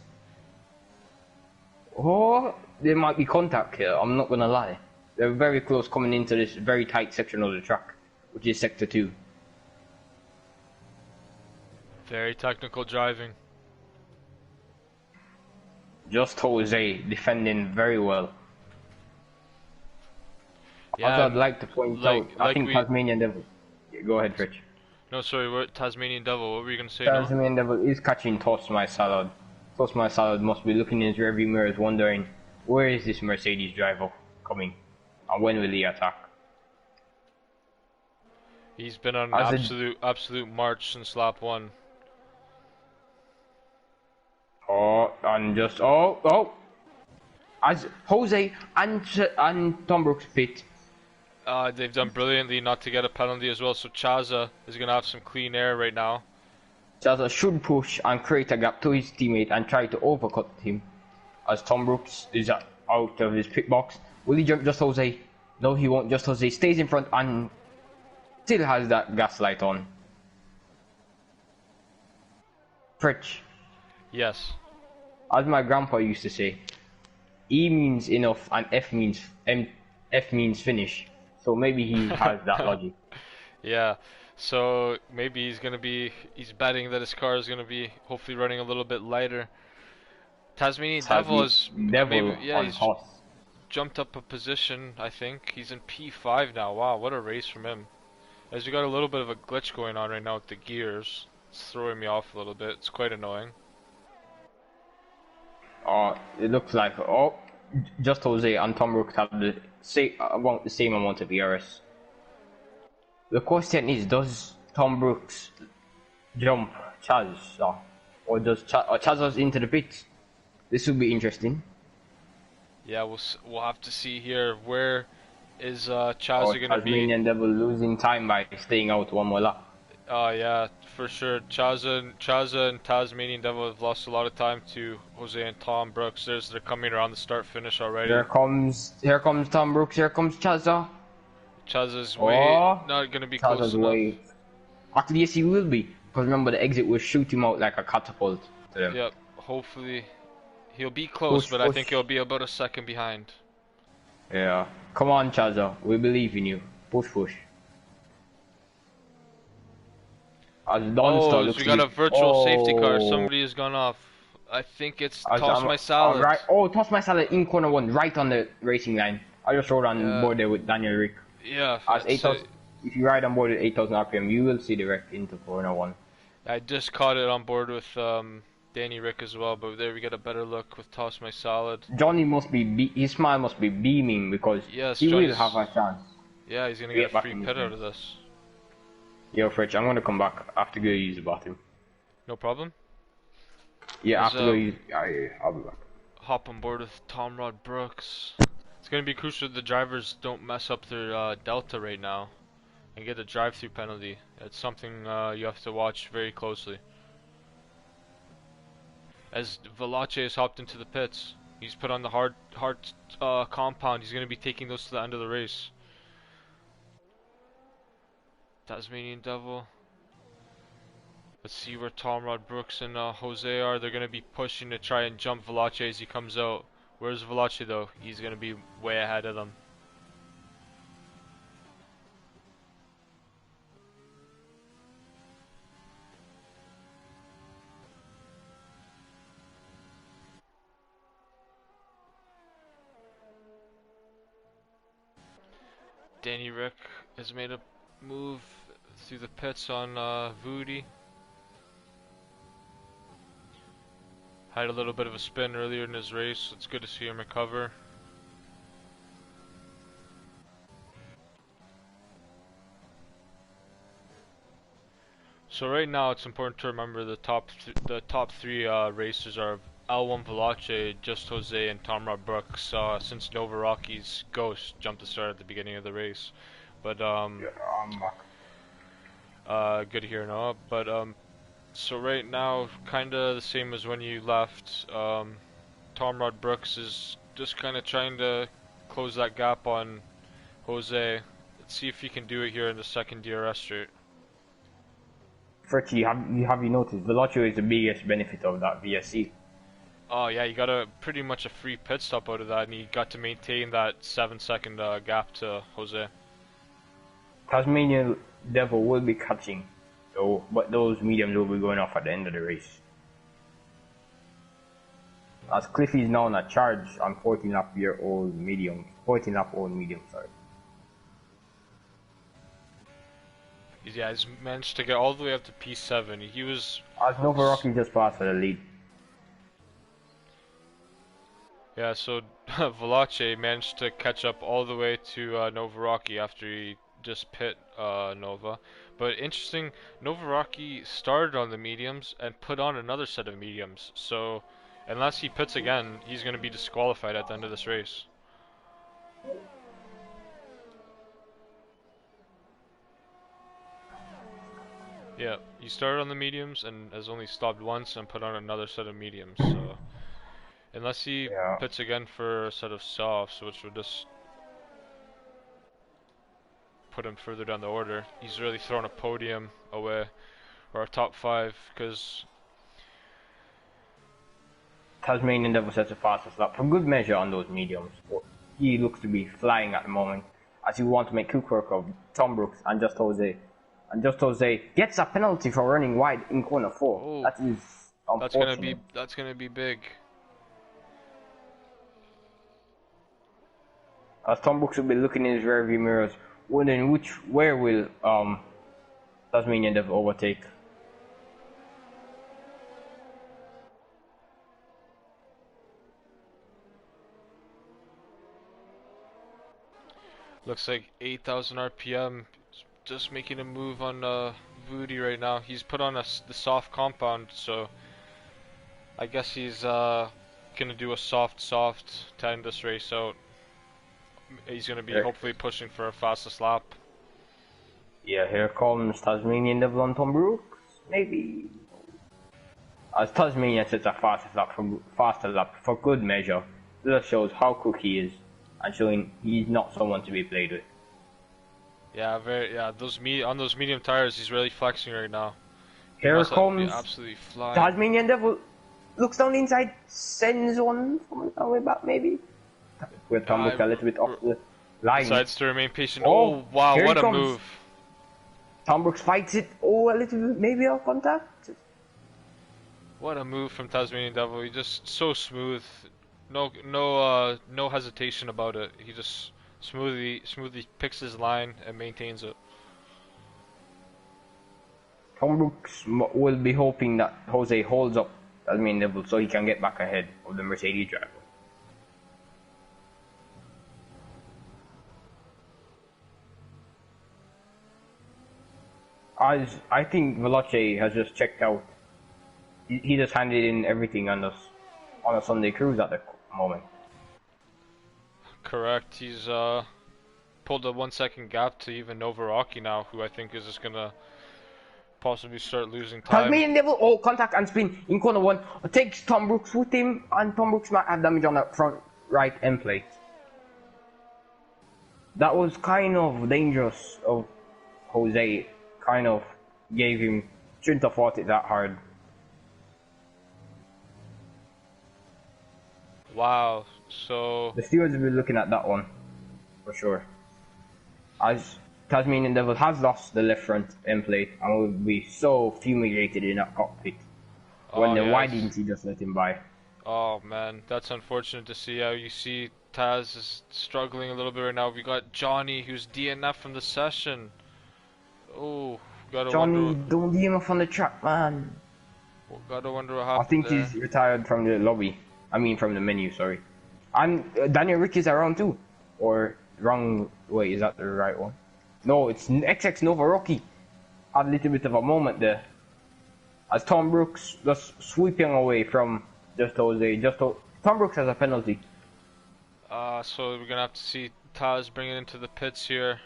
Oh, there might be contact here. I'm not gonna lie. They're very close coming into this very tight section of the track, which is sector 2. Very technical driving. Just Jose defending very well. Also, Yeah, I'd and like to point out, I like think we. Tasmanian Devil. Go ahead, Rich. No, sorry, what Tasmanian Devil? What were you gonna say, Noah? Tasmanian Devil is catching Toss My Salad. Toss My Salad must be looking in his rearview mirrors, wondering where is this Mercedes driver coming, and when will he attack? He's been on an As a absolute march since lap 1. as Jose and Tom Brooks pit. They've done brilliantly not to get a penalty as well. So Chaza is gonna have some clean air right now. Chaza should push and create a gap to his teammate and try to overcut him. As Tom Brooks is out of his pit box, will he jump Just Jose? No, he won't. Just Jose stays in front and still has that gas light on. Pritch, Yes. as my grandpa used to say, E means enough and F means finish. So maybe he has that logic. Yeah. So maybe he's betting that his car is gonna be hopefully running a little bit lighter. Tasmanian Devil is maybe, Devil yeah, on he's horse. jumped up a position. I think he's in P5 now. Wow, what a race from him. As we got a little bit of a glitch going on right now with the gears. It's throwing me off a little bit. It's quite annoying. It looks like Just Jose and Tom Brooks have the same amount of ERS. The question is, does Tom Brooks jump Chaz or does Chaz us into the pits? This will be interesting. Yeah, we'll have to see here. Where is Or Chaza gonna be? Tasmanian Devil losing time by staying out one more lap. Yeah, for sure. Chaza and Tasmanian Devil have lost a lot of time to Jose and Tom Brooks. They're coming around the start finish already. Here comes Tom Brooks, here comes Chaza. Chaza's way Oh, not gonna be close Chaza's enough. way. Actually, yes, he will be. Because remember, the exit will shoot him out like a catapult to them. Yep. Hopefully, he'll be close, Push, but I think push. he'll be about a second behind. Yeah. Come on, Chaza. We believe in you. Push, push. As Donstar Oh, so looks we to got be. a virtual safety car. Oh. Somebody has gone off. I think it's As Toss I'm My Salad. right. Oh, Toss My Salad in corner 1, right on the racing line. I just rode on Yeah, board there with Daniel Rick. yeah. As 8,000. If you ride on board at 8,000 RPM, you will see the wreck into corner 1. I just caught it on board with Danny Rick as well, but there we get a better look with Toss My Salad. Johnny must be. His smile must be beaming because Yes, he will Johnny's. have a chance. Yeah, he's gonna To get a get back free in this pit out race. of this. Yo, Fritch, I'm gonna come back. I have to go use the bathroom. No problem. Yeah, I have Let's to go use. I'll be back. hop on board with Tom Rod Brooks. It's gonna be crucial the drivers don't mess up their delta right now and get a drive-through penalty. It's something you have to watch very closely. As Valache has hopped into the pits, he's put on the hard compound. He's gonna be taking those to the end of the race. Tasmanian Devil. Let's see where Tom Rod Brooks and Jose are. They're going to be pushing to try and jump Valache as he comes out. Where's Valache though? He's going to be way ahead of them. Danny Rick has made a move See the pits on Voody. Had a little bit of a spin earlier in his race. It's good to see him recover. So right now it's important to remember the top three racers are L1 Veloce, Just Jose, and Tomrod Brooks. Since Novarocky's Ghost jumped the start at the beginning of the race, but Yeah, I'm back. good to hear, Noah. But so right now, kind of the same as when you left. Tomrod Brooks is just kind of trying to close that gap on Jose. Let's see if he can do it here in the second DRS straight. Fretchy, have you noticed Velocio is the biggest benefit of that VSC? Oh yeah, you got pretty much a free pit stop out of that, and he got to maintain that 7-second gap to Jose. Tasmanian Devil will be catching, though, but those mediums will be going off at the end of the race. As Cliffy is now on a charge on 14-lap-old medium, sorry. Yeah, he's managed to get all the way up to P7. He was... As Novarocki just passed for the lead. Yeah, so Veloce managed to catch up all the way to Novarocki after he just pit Nova. But interesting, Novarocki started on the mediums and put on another set of mediums. So unless he pits again, he's going to be disqualified at the end of this race. Yeah, he started on the mediums and has only stopped once and put on another set of mediums. So unless he pits again for a set of softs, which would just put him further down the order, he's really thrown a podium away, or a top 5, because Tasmanian Devil sets the fastest lap for good measure on those mediums. He looks to be flying at the moment, as he wants to make quick work of Tom Brooks and Just Jose. And Just Jose gets a penalty for running wide in corner 4. Oh, that is unfortunate. That's gonna be big. As Tom Brooks will be looking in his rearview mirrors, wondering where will Tasmanian Devil overtake. Looks like 8,000 RPM. Just making a move on Voody right now. He's put on the soft compound, so I guess he's gonna do a soft to end this race out. He's gonna be hopefully pushing for a fastest lap. Yeah, here comes Tasmanian Devil on Tom Brooks. Maybe. As Tasmanian sets a faster lap for good measure, this shows how quick he is, and showing he's not someone to be played with. Yeah, on those medium tires, he's really flexing right now. Here comes absolutely flying. Tasmanian Devil. Looks down the inside, sends one from the way back maybe. With Tom Brooks a little bit off the line. Decides to remain patient. Oh wow, what a move. Tom Brooks fights it. Oh, a little bit maybe off contact. What a move from Tasmanian Devil. He just so smooth. No hesitation about it. He just smoothly picks his line and maintains it. Tom Brooks will be hoping that Jose holds up Tasmanian Devil so he can get back ahead of the Mercedes driver. As I think Veloce has just checked out. He just handed in everything on a Sunday cruise at the moment. Correct. He's pulled a 1-second gap to even Novarocki now, who I think is just gonna possibly start losing time. Tasmanian Devil, contact and spin in corner 1. Takes Tom Brooks with him, and Tom Brooks might have damage on the front right end plate. That was kind of dangerous of Jose. Kind of gave him, shouldn't have fought it that hard. Wow, so the stewards will be looking at that one for sure. As Tasmanian Devil has lost the left front end plate and will be so fumigated in that cockpit. Why didn't he just let him by? Oh man, that's unfortunate to see. How you see Taz is struggling a little bit right now. We got Johnny, who's DNF from the session. Oh, Gotta Johnny, wonder. don't leave him off on the track, man. Gotta wonder what I happened think there. he's retired from the lobby. I mean, from the menu, sorry. And Daniel Rick is around too. Or, wrong, wait, is that the right one? No, it's XX Nova Rocky. Had a little bit of a moment there. As Tom Brooks just sweeping away from Just Jose. Tom Brooks has a penalty. So we're gonna have to see Taz bring it into the pits here.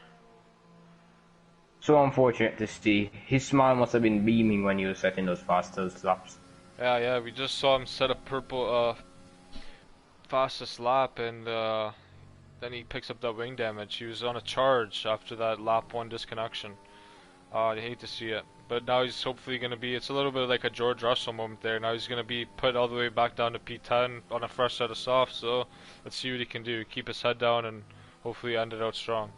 So unfortunate to see. His smile must have been beaming when he was setting those fastest laps. Yeah, we just saw him set a purple fastest lap, and then he picks up that wing damage. He was on a charge after that lap 1 disconnection. I hate to see it, but now he's hopefully gonna be. It's a little bit like a George Russell moment there. Now he's gonna be put all the way back down to P10 on a fresh set of softs. So let's see what he can do. Keep his head down and hopefully end it out strong.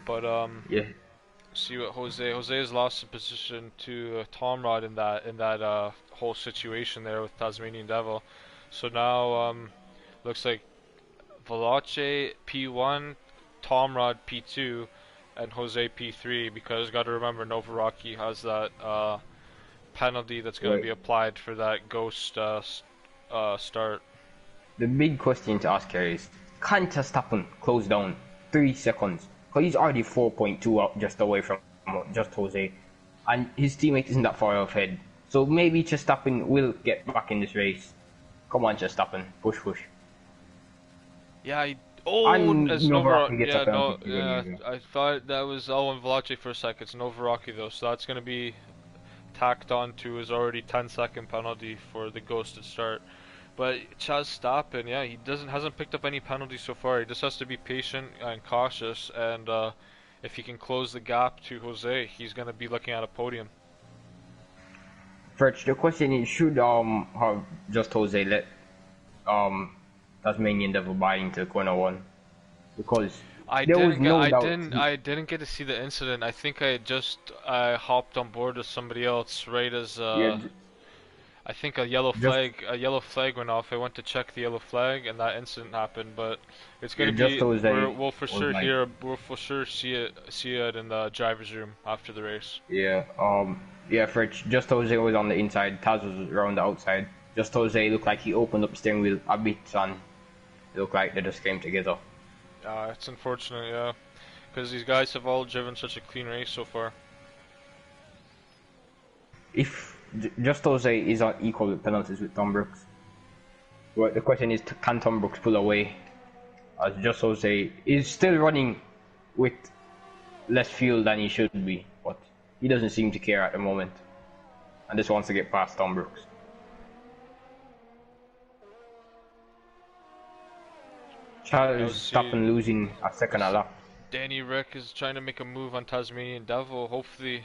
But Yeah. see what Jose has lost his position to Tom Rod in that whole situation there with Tasmanian Devil. So now looks like Veloce P1, Tom Rod P2, and Jose P3, because got to remember Novoraki has that penalty that's going to Right. be applied for that ghost start. The big question to ask here is, can Verstappen close down 3 seconds? Because he's already 4.2 up just away from just Jose. And his teammate isn't that far ahead. So maybe Verstappen will get back in this race. Come on, Verstappen. Push, push. Yeah, And it's Novoraki gets a Yeah, no, penalty yeah. anyway. I thought that was Owen Veloce for a second. It's Novoraki though, so that's going to be tacked on to his already 10-second penalty for the ghosted start. But Chaz Stappen, yeah, he hasn't picked up any penalties so far. He just has to be patient and cautious, and if he can close the gap to Jose, he's gonna be looking at a podium. First, the question is, should have just Jose let Tasmanian Devil buy into corner 1? Because there was no doubt. I didn't get to see the incident. I think I just hopped on board with somebody else right as Yeah, I think just a yellow flag went off. I went to check the yellow flag, and that incident happened. But it's yeah, gonna just be Jose we'll for was sure like, we'll for sure see it in the driver's room after the race. yeah, for just Jose was on the inside, Taz was around the outside. Just Jose looked like he opened up the steering wheel a bit, and it looked like they just came together. It's unfortunate, yeah, because these guys have all driven such a clean race so far. If just Jose is on equal with penalties with Tom Brooks, well, the question is, can Tom Brooks pull away? As just Jose is still running with less fuel than he should be, but he doesn't seem to care at the moment, and just wants to get past Tom Brooks. Charles Stappen losing a second a lap. Danny Rick is trying to make a move on Tasmanian Devil. Hopefully,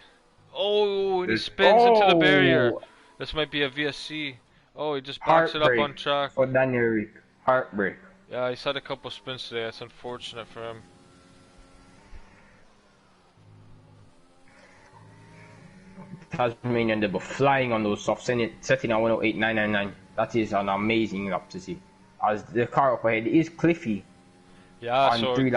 oh, and he There's, spins into the barrier. This might be a VSC. Oh, he just backs it up heartbreak on track. for Daniel Rick. Heartbreak. Yeah, he's had a couple spins today. That's unfortunate for him. Tasmanian Devil flying on those softs, setting at 108.999. That is an amazing lap to see. As the car up ahead is Cliffy. Yeah, so we're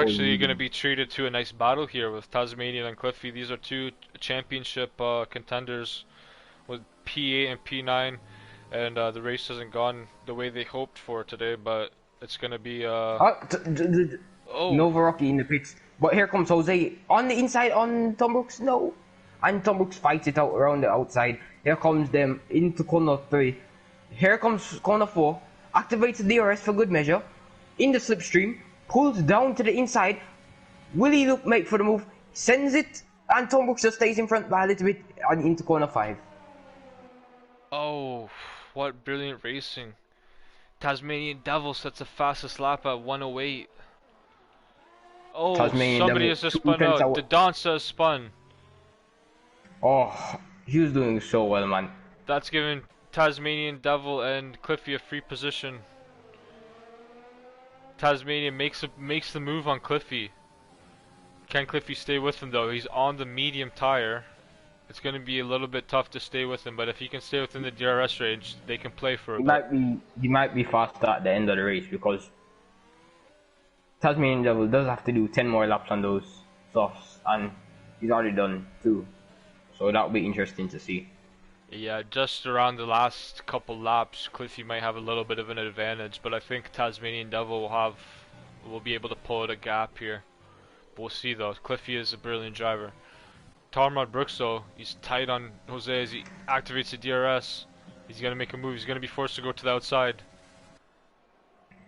actually going to leading. be treated to a nice battle here with Tasmanian and Cliffy. These are two championship contenders with P8 and P9, and the race hasn't gone the way they hoped for today, but it's going to be oh, Novoraki in the pits. But here comes Jose on the inside on Tom Brooks. No. And Tom Brooks fights it out around the outside. Here comes them into corner 3. Here comes corner 4. Activates the DRS for good measure. In the slipstream. Pulls down to the inside. Will he make for the move? Sends it. And Tom Brooks just stays in front by a little bit and into corner 5. oh, what brilliant racing. Tasmanian Devil sets the fastest lap at 108. Oh, Tasmanian somebody Devil, has just 2 spun tenths out. out. The Dancer has spun. Oh, he was doing so well, man. That's giving Tasmanian Devil and Cliffy a free position. Tasmanian makes the move on Cliffy. Can Cliffy stay with him though? He's on the medium tire. It's going to be a little bit tough to stay with him, but if he can stay within the DRS range, they can play for a bit. He might be faster at the end of the race because Tasmanian Devil does have to do 10 more laps on those softs, and He's already done 2. So that'll be interesting to see. Yeah, just around the last couple laps, Cliffy might have a little bit of an advantage, but I think Tasmanian Devil will be able to pull out a gap here. We'll see though. Cliffy is a brilliant driver. Tomrod Brooks though, he's tight on Jose as he activates the DRS. He's gonna make a move. He's gonna be forced to go to the outside.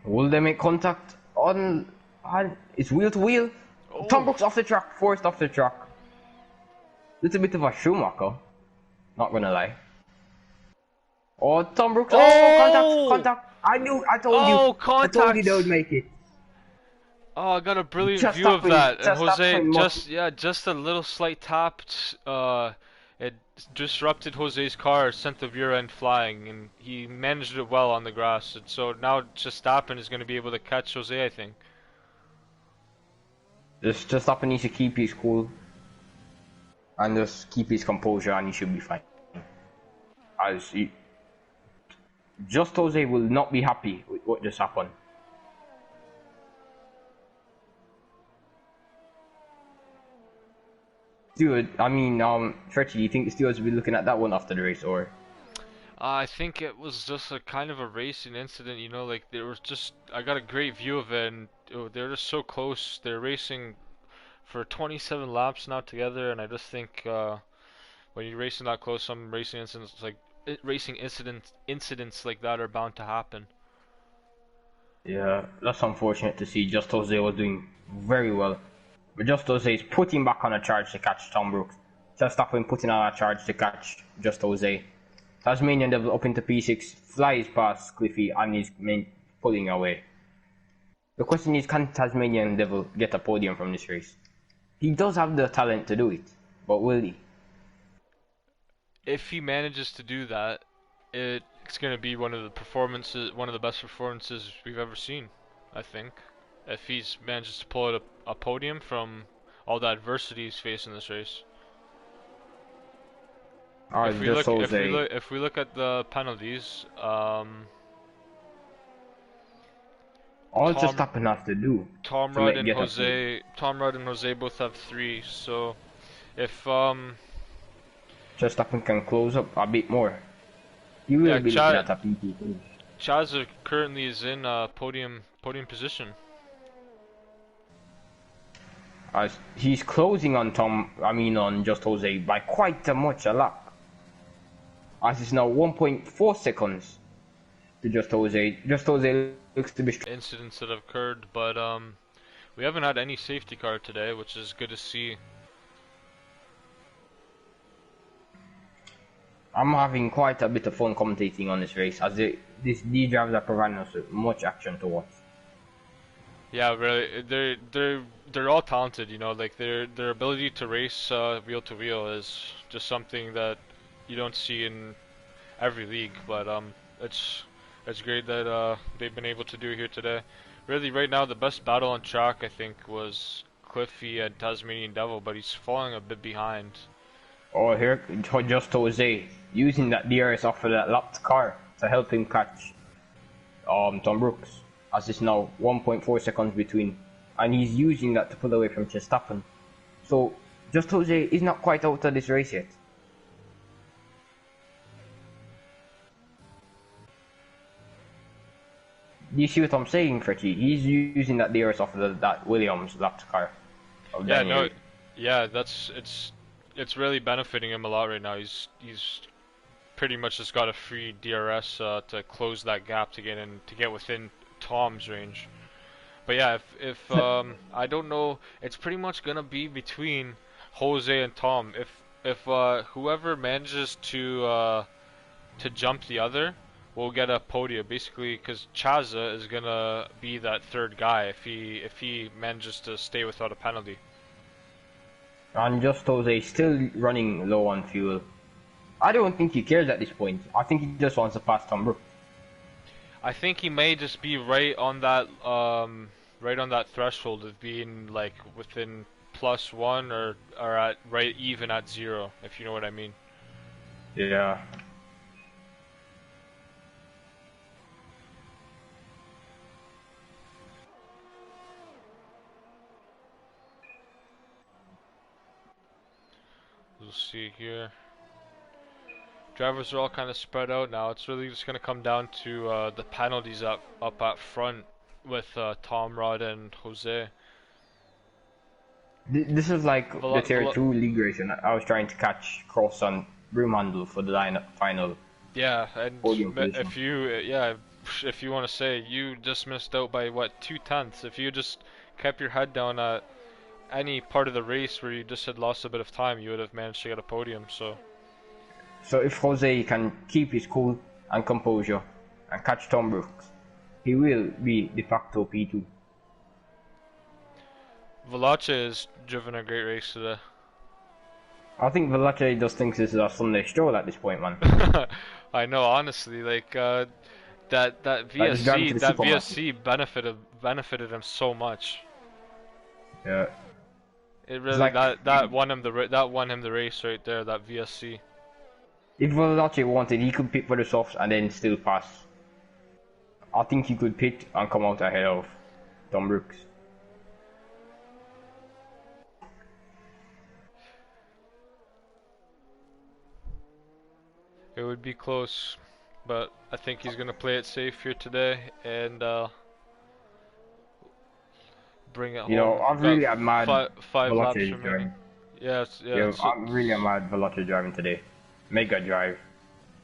Will they make contact on it's wheel to wheel? Tom Oh, Brooks off the track, forced off the track. Little bit of a Schumacher. Not gonna lie. Oh, Tom Brooks. Oh, contact, oh, contact. I told you. oh! I told you they would Contact. make it. Oh, I got a brilliant view of that, and Just Jose happened. just a little slight tap. It disrupted Jose's car, sent the rear end flying, and he managed it well on the grass. And so now Verstappen is going to be able to catch Jose, I think. Just happened. He should keep his cool and just keep his composure, and he should be fine. As he, just Jose will not be happy with what just happened. Stewart, I mean, Fretchy, do you think the Stewards will be looking at that one after the race, or? I think it was just a kind of a racing incident, you know, like there was just I got a great view of it, and they're just so close. They're racing for 27 laps now together, and I just think when you're racing that close, some racing incidents like that are bound to happen. Yeah, that's unfortunate to see. Just Jose was doing very well. But Just Jose is putting back on a charge to catch Tom Brooks. Verstappen putting on a charge to catch Just Jose. Tasmanian Devil up into P6, flies past Cliffy and is pulling away. The question is, can Tasmanian Devil get a podium from this race? He does have the talent to do it, but will he? If he manages to do that, it's going to be one of the best performances we've ever seen, I think. If he's manages to pull out a podium from all the adversity he's faced in this race. Or just Jose? If we look at the penalties, All Tom Verstappen has to do Tom to Rudd and get a podium. Jose both have 3. So if Verstappen can close up a bit more. You will yeah, be looking at a PT finish. Chaz currently is in podium position. As he's closing on on Just Jose by quite a lap. As it's now 1.4 seconds to Just Jose. Just Jose looks to be Incidents that have occurred, but we haven't had any safety car today, which is good to see. I'm having quite a bit of fun commentating on this race, as these drivers are providing us with much action to watch. Yeah, really, they're all talented, you know. Like their ability to race wheel to wheel is just something that you don't see in every league. But it's great that they've been able to do it here today. Really, right now the best battle on track I think was Cliffy and Tasmanian Devil, but he's falling a bit behind. Oh, here Just Jose using that DRS off of that lapped car to help him catch Tom Brooks, as it's now 1.4 seconds between, and he's using that to pull away from Verstappen. So Just Jose is not quite out of this race yet. Do you see what I'm saying, Fretty? He's using that DRS off of that Williams lapped car. Yeah, no, yeah, it's really benefiting him a lot right now. He's pretty much just got a free DRS to close that gap to get within Tom's range. But yeah, if I don't know, it's pretty much gonna be between Jose and Tom. If whoever manages to jump the other will get a podium, basically, because Chaza is gonna be that third guy if he manages to stay without a penalty. And Just Jose still running low on fuel. I don't think he cares at this point. I think he just wants to pass Tom Brooks. I think he may just be right on that threshold of being like within +1 or at right even at 0, if you know what I mean. Yeah. see here. Drivers are all kind of spread out now. It's really just going to come down to the penalties up at front with Tom Rod and Jose. This is like the Vala, tier Vala, 2 league race, and I was trying to catch Cross on broom handle for the final yeah, and podium position. if you want to say, you just missed out by what, 2/10. If you just kept your head down at any part of the race where you just had lost a bit of time, you would have managed to get a podium. So if Jose can keep his cool and composure and catch Tom Brooks, he will be de facto P2. Valache has driven a great race today. I think Valache just thinks this is a Sunday stroll at this point, man. I know, honestly, like that Just driving to VSC the supermarket. benefited him so much. Yeah. It really like- that won him the race right there. That VSC. If Valache wanted, he could pit for the softs and then still pass. I think he could pit and come out ahead of Tom Brooks. It would be close, but I think he's gonna play it safe here today and bring it home. You know, I've really admired five laps Valache's remaining. driving. Yeah, Yeah, I'm really admired Valache driving today. Mega drive.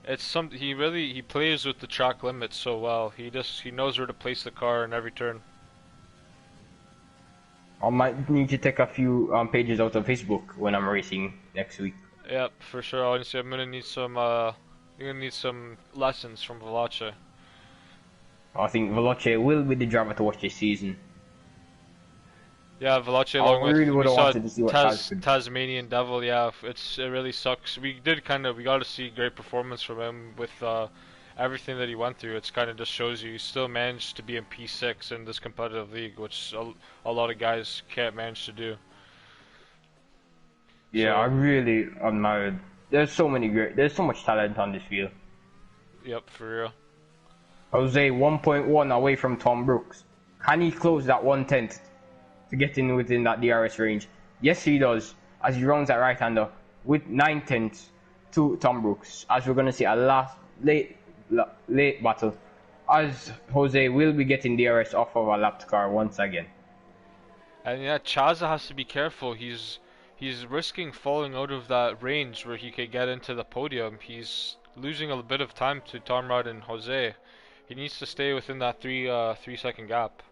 It's some he plays with the track limits so well. He knows where to place the car in every turn. I might need to take a few pages out of Facebook when I'm racing next week. Yep, for sure. Honestly, I'm gonna need some lessons from Valache. I think Valache will be the driver to watch this season. Yeah, Valache I along really with would we have saw wanted to see what Taz could. Tasmanian Devil. Yeah, it really sucks. We got to see great performance from him with everything that he went through. It's kind of just shows you he still managed to be in P6 in this competitive league, which a lot of guys can't manage to do. Yeah, So- I really admired. There's so much talent on this field. Yep, for real. Jose 1.1 away from Tom Brooks. Can he close that 1/10 to get in within that DRS range? Yes, he does, as he rounds that right-hander with 9/10 to Tom Brooks, as we're going to see a late battle, as Jose will be getting DRS off of a lapped car once again. And yeah, Chaza has to be careful. He's risking falling out of that range where he could get into the podium. He's losing a bit of time to Tom Rod and Jose. He needs to stay within that 3 second gap.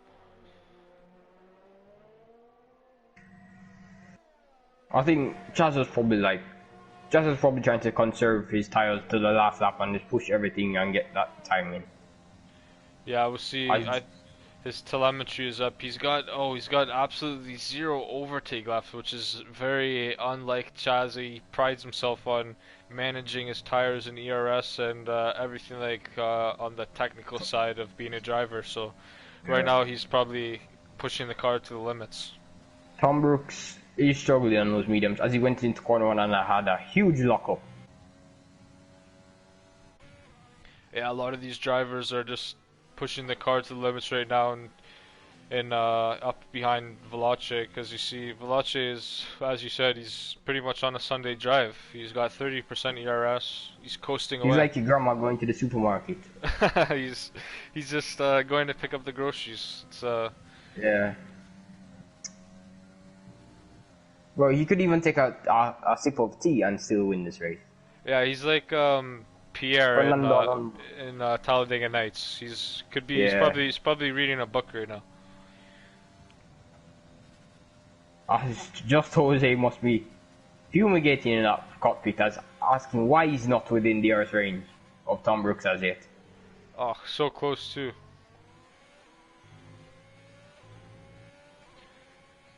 I think Chaz was probably trying to conserve his tires to the last lap and just push everything and get that time in. Yeah, we'll see. His telemetry is up. He's got absolutely 0 overtake laps, which is very unlike Chaz. He prides himself on managing his tires and ERS and everything like on the technical side of being a driver. So right now he's probably pushing the car to the limits. Tom Brooks is struggling on those mediums as he went into corner 1 and had a huge lockup. Yeah, a lot of these drivers are just pushing the car to the limits right now and up behind Valache, because you see Valache is, as you said, he's pretty much on a Sunday drive. He's got 30% ERS. He's coasting He's away. like your grandma going to the supermarket. he's just going to pick up the groceries. It's Yeah. Well, he could even take a sip of tea and still win this race. yeah, he's like Pierre in Talladega Nights. He's probably reading a book right now. Just Jose must be fumigating in that cockpit as asking why he's not within the Earth range of Tom Brooks as yet. Oh, so close too.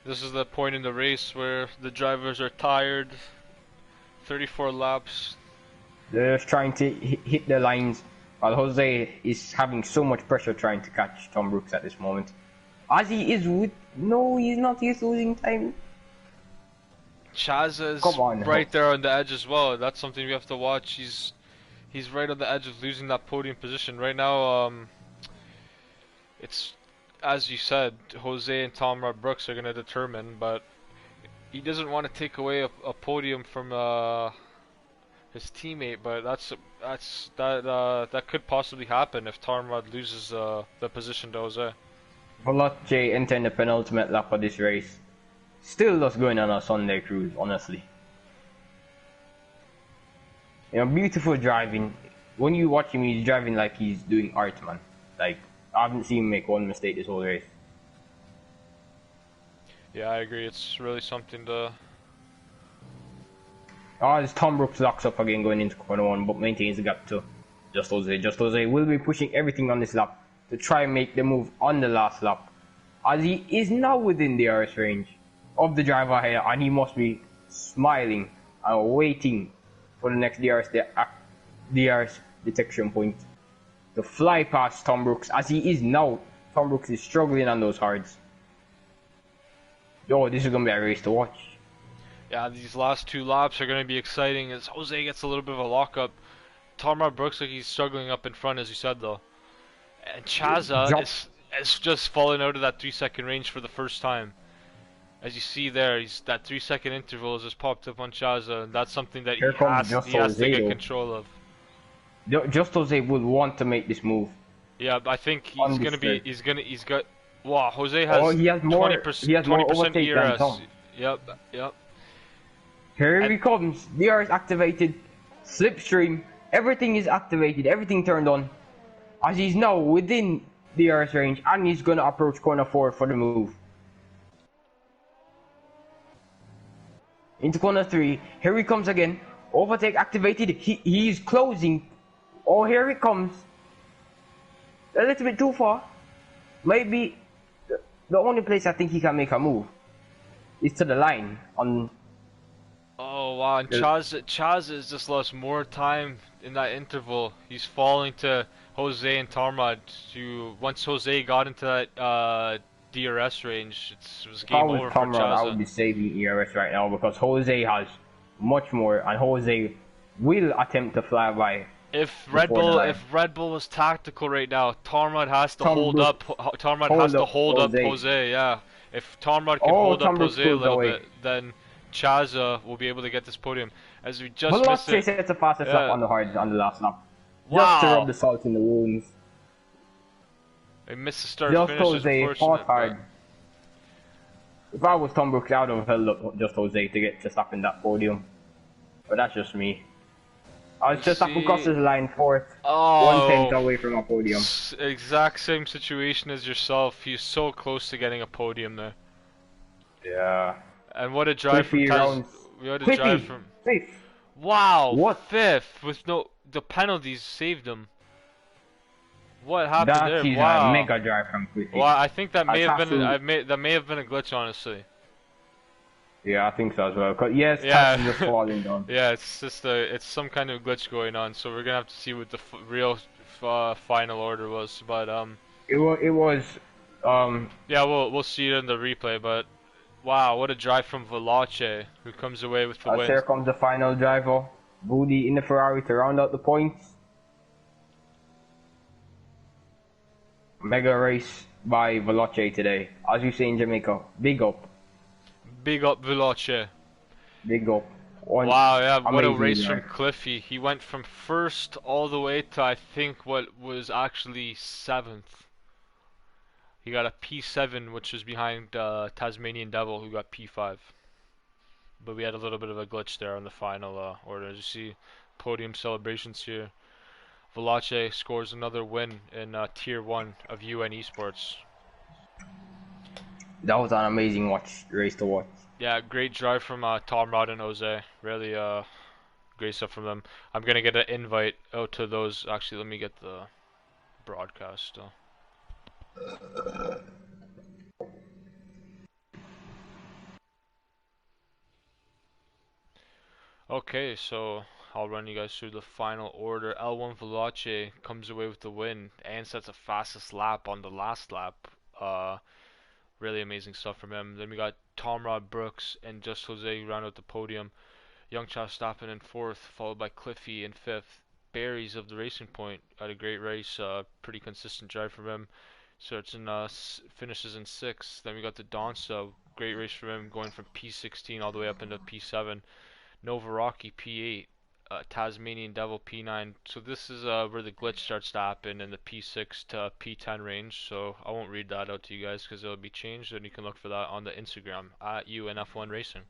This is the point in the race where the drivers are tired. 34 laps. They're just trying to hit the lines while Jose is having so much pressure trying to catch Tom Brooks at this moment. As he is no, he's not. He's losing time. Chaz is right there on the edge as well. That's something we have to watch. He's right on the edge of losing that podium position right now. It's, as you said, Jose and Tom Rod Brooks are going to determine, but he doesn't want to take away a podium from his teammate, but that could possibly happen if Tarmod loses the position to Jose. Veloce entering the penultimate lap of this race. Still just going on a Sunday cruise, honestly. You know, beautiful driving. When you watch him, he's driving like he's doing art, man. Like, I haven't seen him make one mistake this whole race. Yeah, I agree. It's really something to. Oh, this Tom Brooks locks up again going into corner one, but maintains the gap to Just Jose. Just Jose will be pushing everything on this lap to try and make the move on the last lap, as he is now within the RS range of the driver ahead, and he must be smiling and waiting for the next DRS detection point to fly past Tom Brooks, as he is now. Tom Brooks is struggling on those hards. Yo, this is gonna be a race to watch. Yeah, these last two laps are going to be exciting as Jose gets a little bit of a lockup. Tarmar Brooks like he's struggling up in front, as you said, though. And Chaza is just falling out of that 3-second range for the first time. As you see there, that 3-second interval has just popped up on Chaza, and that's something that he has to get control of. Just Jose would want to make this move. Yeah, but I think he's got. Wow, Jose has he has more 20% ERS. Yep. Here he comes. DRS activated. Slipstream. Everything is activated. Everything turned on. As he's now within DRS range, and he's gonna approach corner 4 for the move. Into corner 3. Here he comes again. Overtake activated. He's closing. Oh, here he comes. A little bit too far. Maybe the only place I think he can make a move is to the line on. Oh wow, and Chaz has just lost more time in that interval. He's falling to Jose and Tarmad. Once Jose got into that DRS range, it was game over for Chaz. I would be saving ERS right now because Jose has much more, and Jose will attempt to fly by. If Red Bull was tactical right now, Tarmad has to hold up Jose. Yeah, if Tarmad can hold up Jose a little bit, then Chaza will be able to get this podium. As we just missed it. Set the fastest lap on the hard on the last lap. Wow. Just to rub the salt in the wounds. They missed the start finish. Jose fought hard. If I was Tom Brooks, I would have held up just Jose to get to stop in that podium. But that's just me. I was just up across the line 4th, 1/10 away from a podium. Exact same situation as yourself. He's so close to getting a podium there. Yeah. And what a drive from Taz. What a drive from. 5th. Wow. What 5th with the penalties saved him. What happened there? Wow. A mega drive from Cliffy. Well, I think that may have been a glitch, honestly. Yeah, I think so as well. Cause yes, Taz is just falling down. Yeah, it's some kind of glitch going on. So we're gonna have to see what the real final order was. But it was. Yeah, we'll see it in the replay, but. Wow, what a drive from Veloce, who comes away with the win. Here comes the final driver, Budi in the Ferrari to round out the points. Mega race by Veloce today. As you say in Jamaica, big up. Big up Veloce. Big up. Wow, yeah, what a race from Cliffy. He went from 1st all the way to, I think, what was actually 7th. He got a P7, which was behind Tasmanian Devil, who got P5. But we had a little bit of a glitch there on the final order. As you see, podium celebrations here. Veloce scores another win in Tier 1 of UN eSports. That was an amazing race to watch. Yeah, great drive from Tom Rod and Jose. Really great stuff from them. I'm going to get an invite out to those. Actually, let me get the broadcast. Okay, so I'll run you guys through the final order. L1 Veloce comes away with the win and sets the fastest lap on the last lap. Really amazing stuff from him. Then we got Tom Rod Brooks and Just Jose round out the podium. Young Chastappen in 4th, followed by Cliffy in 5th. Berries of the Racing Point had a great race, pretty consistent drive from him. Starts in finishes in 6th. Then we got the Donsta, great race for him, going from P16 all the way up into P7. Novaraki P8, Tasmanian Devil P9. So this is where the glitch starts to happen in the P6 to P10 range. So I won't read that out to you guys because it'll be changed, and you can look for that on the Instagram at UNF1 Racing.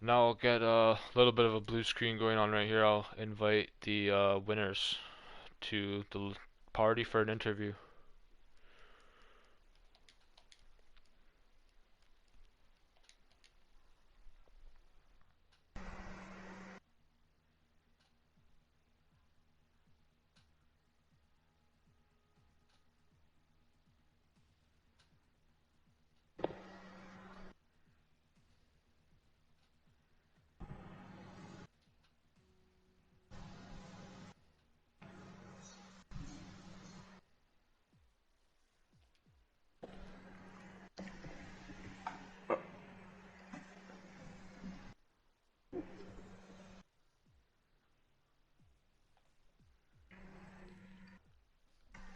Now I'll get a little bit of a blue screen going on right here. I'll invite the winners to the party for an interview.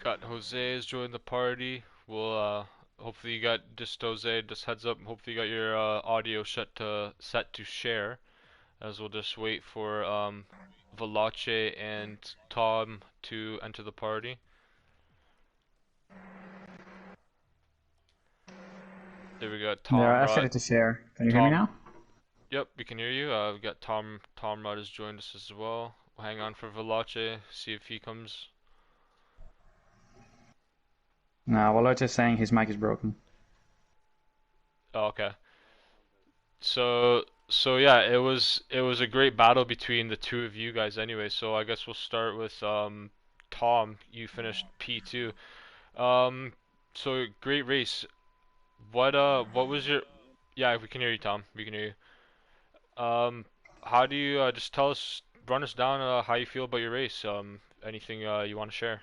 Got Jose has joined the party. We'll hopefully you got just Jose, just heads up. Hopefully you got your audio set to share, as we'll just wait for Valache and Tom to enter the party. There we go. Tom Yeah, I set Rudd. it to share. Can you hear me now? Yep, we can hear you. We got Tom Rudd has joined us as well. We'll hang on for Valache, see if he comes. No, well, I'm just saying his mic is broken. Oh, okay. So yeah, it was a great battle between the two of you guys anyway. So I guess we'll start with Tom. You finished P2. Um, so great race. What was your? Yeah, we can hear you, Tom. We can hear you. How do you just run us down how you feel about your race? Anything you want to share?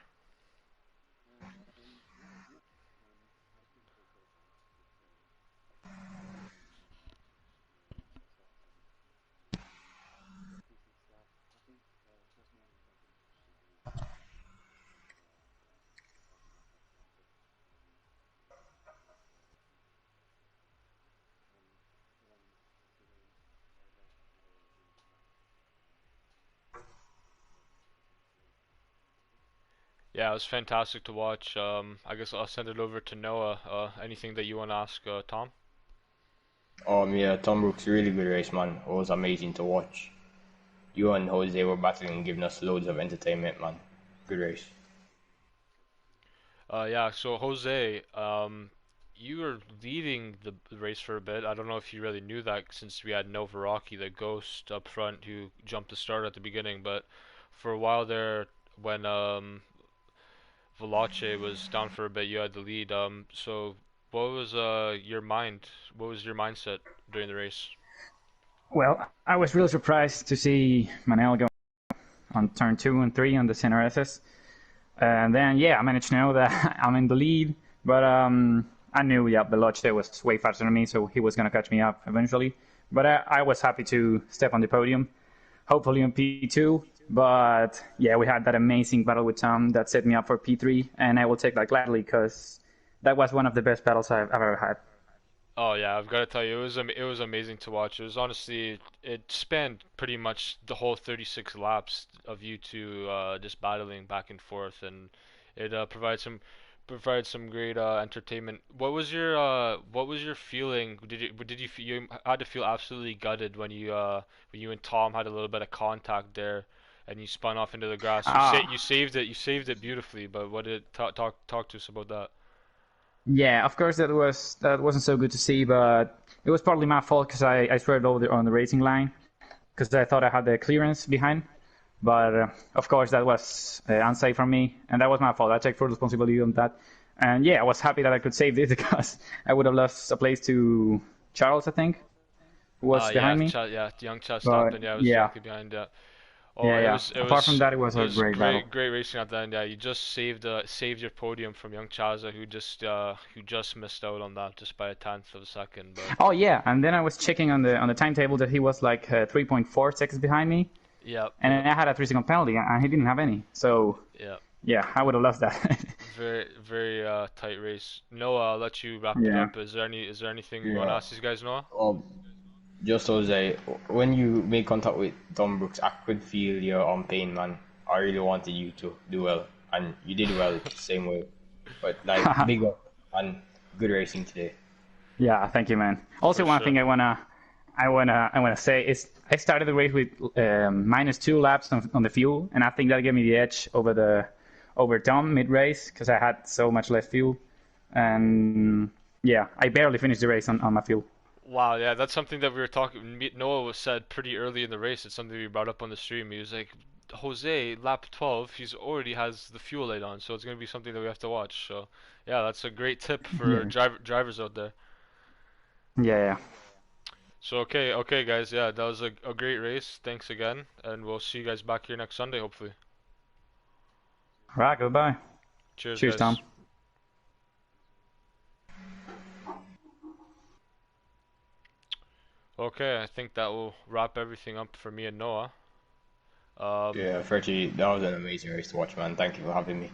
Yeah, it was fantastic to watch. I guess I'll send it over to Noah. Anything that you want to ask Tom? Yeah, Tom Brooks, really good race, man. It was amazing to watch. You and Jose were battling and giving us loads of entertainment, man. Good race. Yeah, so Jose, you were leading the race for a bit. I don't know if you really knew that since we had Novaraki, the ghost up front, who jumped the start at the beginning. But for a while there, when Valache was down for a bit, you had the lead. So what was your mind? What was your mindset during the race? Well, I was really surprised to see Manel go on turn 2 and 3 on the center SS. And then, yeah, I managed to know that I'm in the lead. But I knew, yeah, Veloce was way faster than me, so he was going to catch me up eventually. But I was happy to step on the podium, hopefully on P2. But yeah, we had that amazing battle with Tom that set me up for P3, and I will take that gladly because that was one of the best battles I've ever had. Oh yeah, I've got to tell you, it was amazing to watch. It was honestly, it spanned pretty much the whole 36 laps of you two just battling back and forth, and it provided some great entertainment. What was your feeling? You had to feel absolutely gutted when you and Tom had a little bit of contact there, and you spun off into the grass. Ah, You saved it beautifully. But what did talk to us about that? yeah, of course that wasn't so good to see, but it was partly my fault because I swerved over on the racing line because I thought I had the clearance behind. But of course that was unsafe for me, and that was my fault. I take full responsibility on that. And yeah, I was happy that I could save this because I would have lost a place to Charles, I think, who was behind me. Yeah, young Chad But Stockton, yeah, was yeah, directly behind. Oh, yeah, yeah. Apart from that, it was it a was great battle. great racing at the end. Yeah, you just saved your podium from Young Chaza, who just missed out on that just by a tenth of a second. But Oh yeah, and then I was checking on the timetable that he was like 3.4 seconds behind me, yeah, and I had a 3-second penalty, and he didn't have any. So yeah, yeah, I would have lost that. very tight race. Noah, I'll let you wrap it Yeah. up. Is there anything you want to Yeah. ask these guys, Noah? Just Jose, when you made contact with Tom Brooks, I could feel your pain, man. I really wanted you to do well, and you did well, same way. But like, big up and good racing today. Yeah, thank you, man. Also, For one sure. thing I wanna say is I started the race with -2 laps on the fuel, and I think that gave me the edge over Tom mid race because I had so much less fuel, and yeah, I barely finished the race on my fuel. Wow, yeah, that's something that we were talking. Noah was said pretty early in the race. It's something we brought up on the stream. He was like, Jose, lap 12, he's already has the fuel light on, so it's gonna be something that we have to watch. So, yeah, that's a great tip for Yeah, drivers out there. yeah, yeah. So, okay, guys, yeah, that was a great race. Thanks again, and we'll see you guys back here next Sunday, hopefully. All right, goodbye. Cheers, Cheers, Tom. guys. Okay, I think that will wrap everything up for me and Noah. Um, Yeah, Fergie, that was an amazing race to watch, man. Thank you for having me.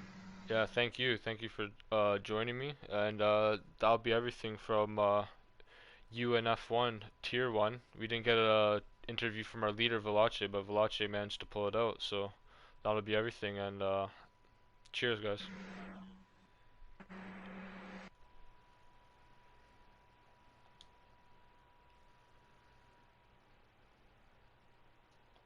yeah, thank you for joining me, and that'll be everything from UNF1 Tier 1. We didn't get a interview from our leader Valache, but Valache managed to pull it out, so that'll be everything, and cheers, guys.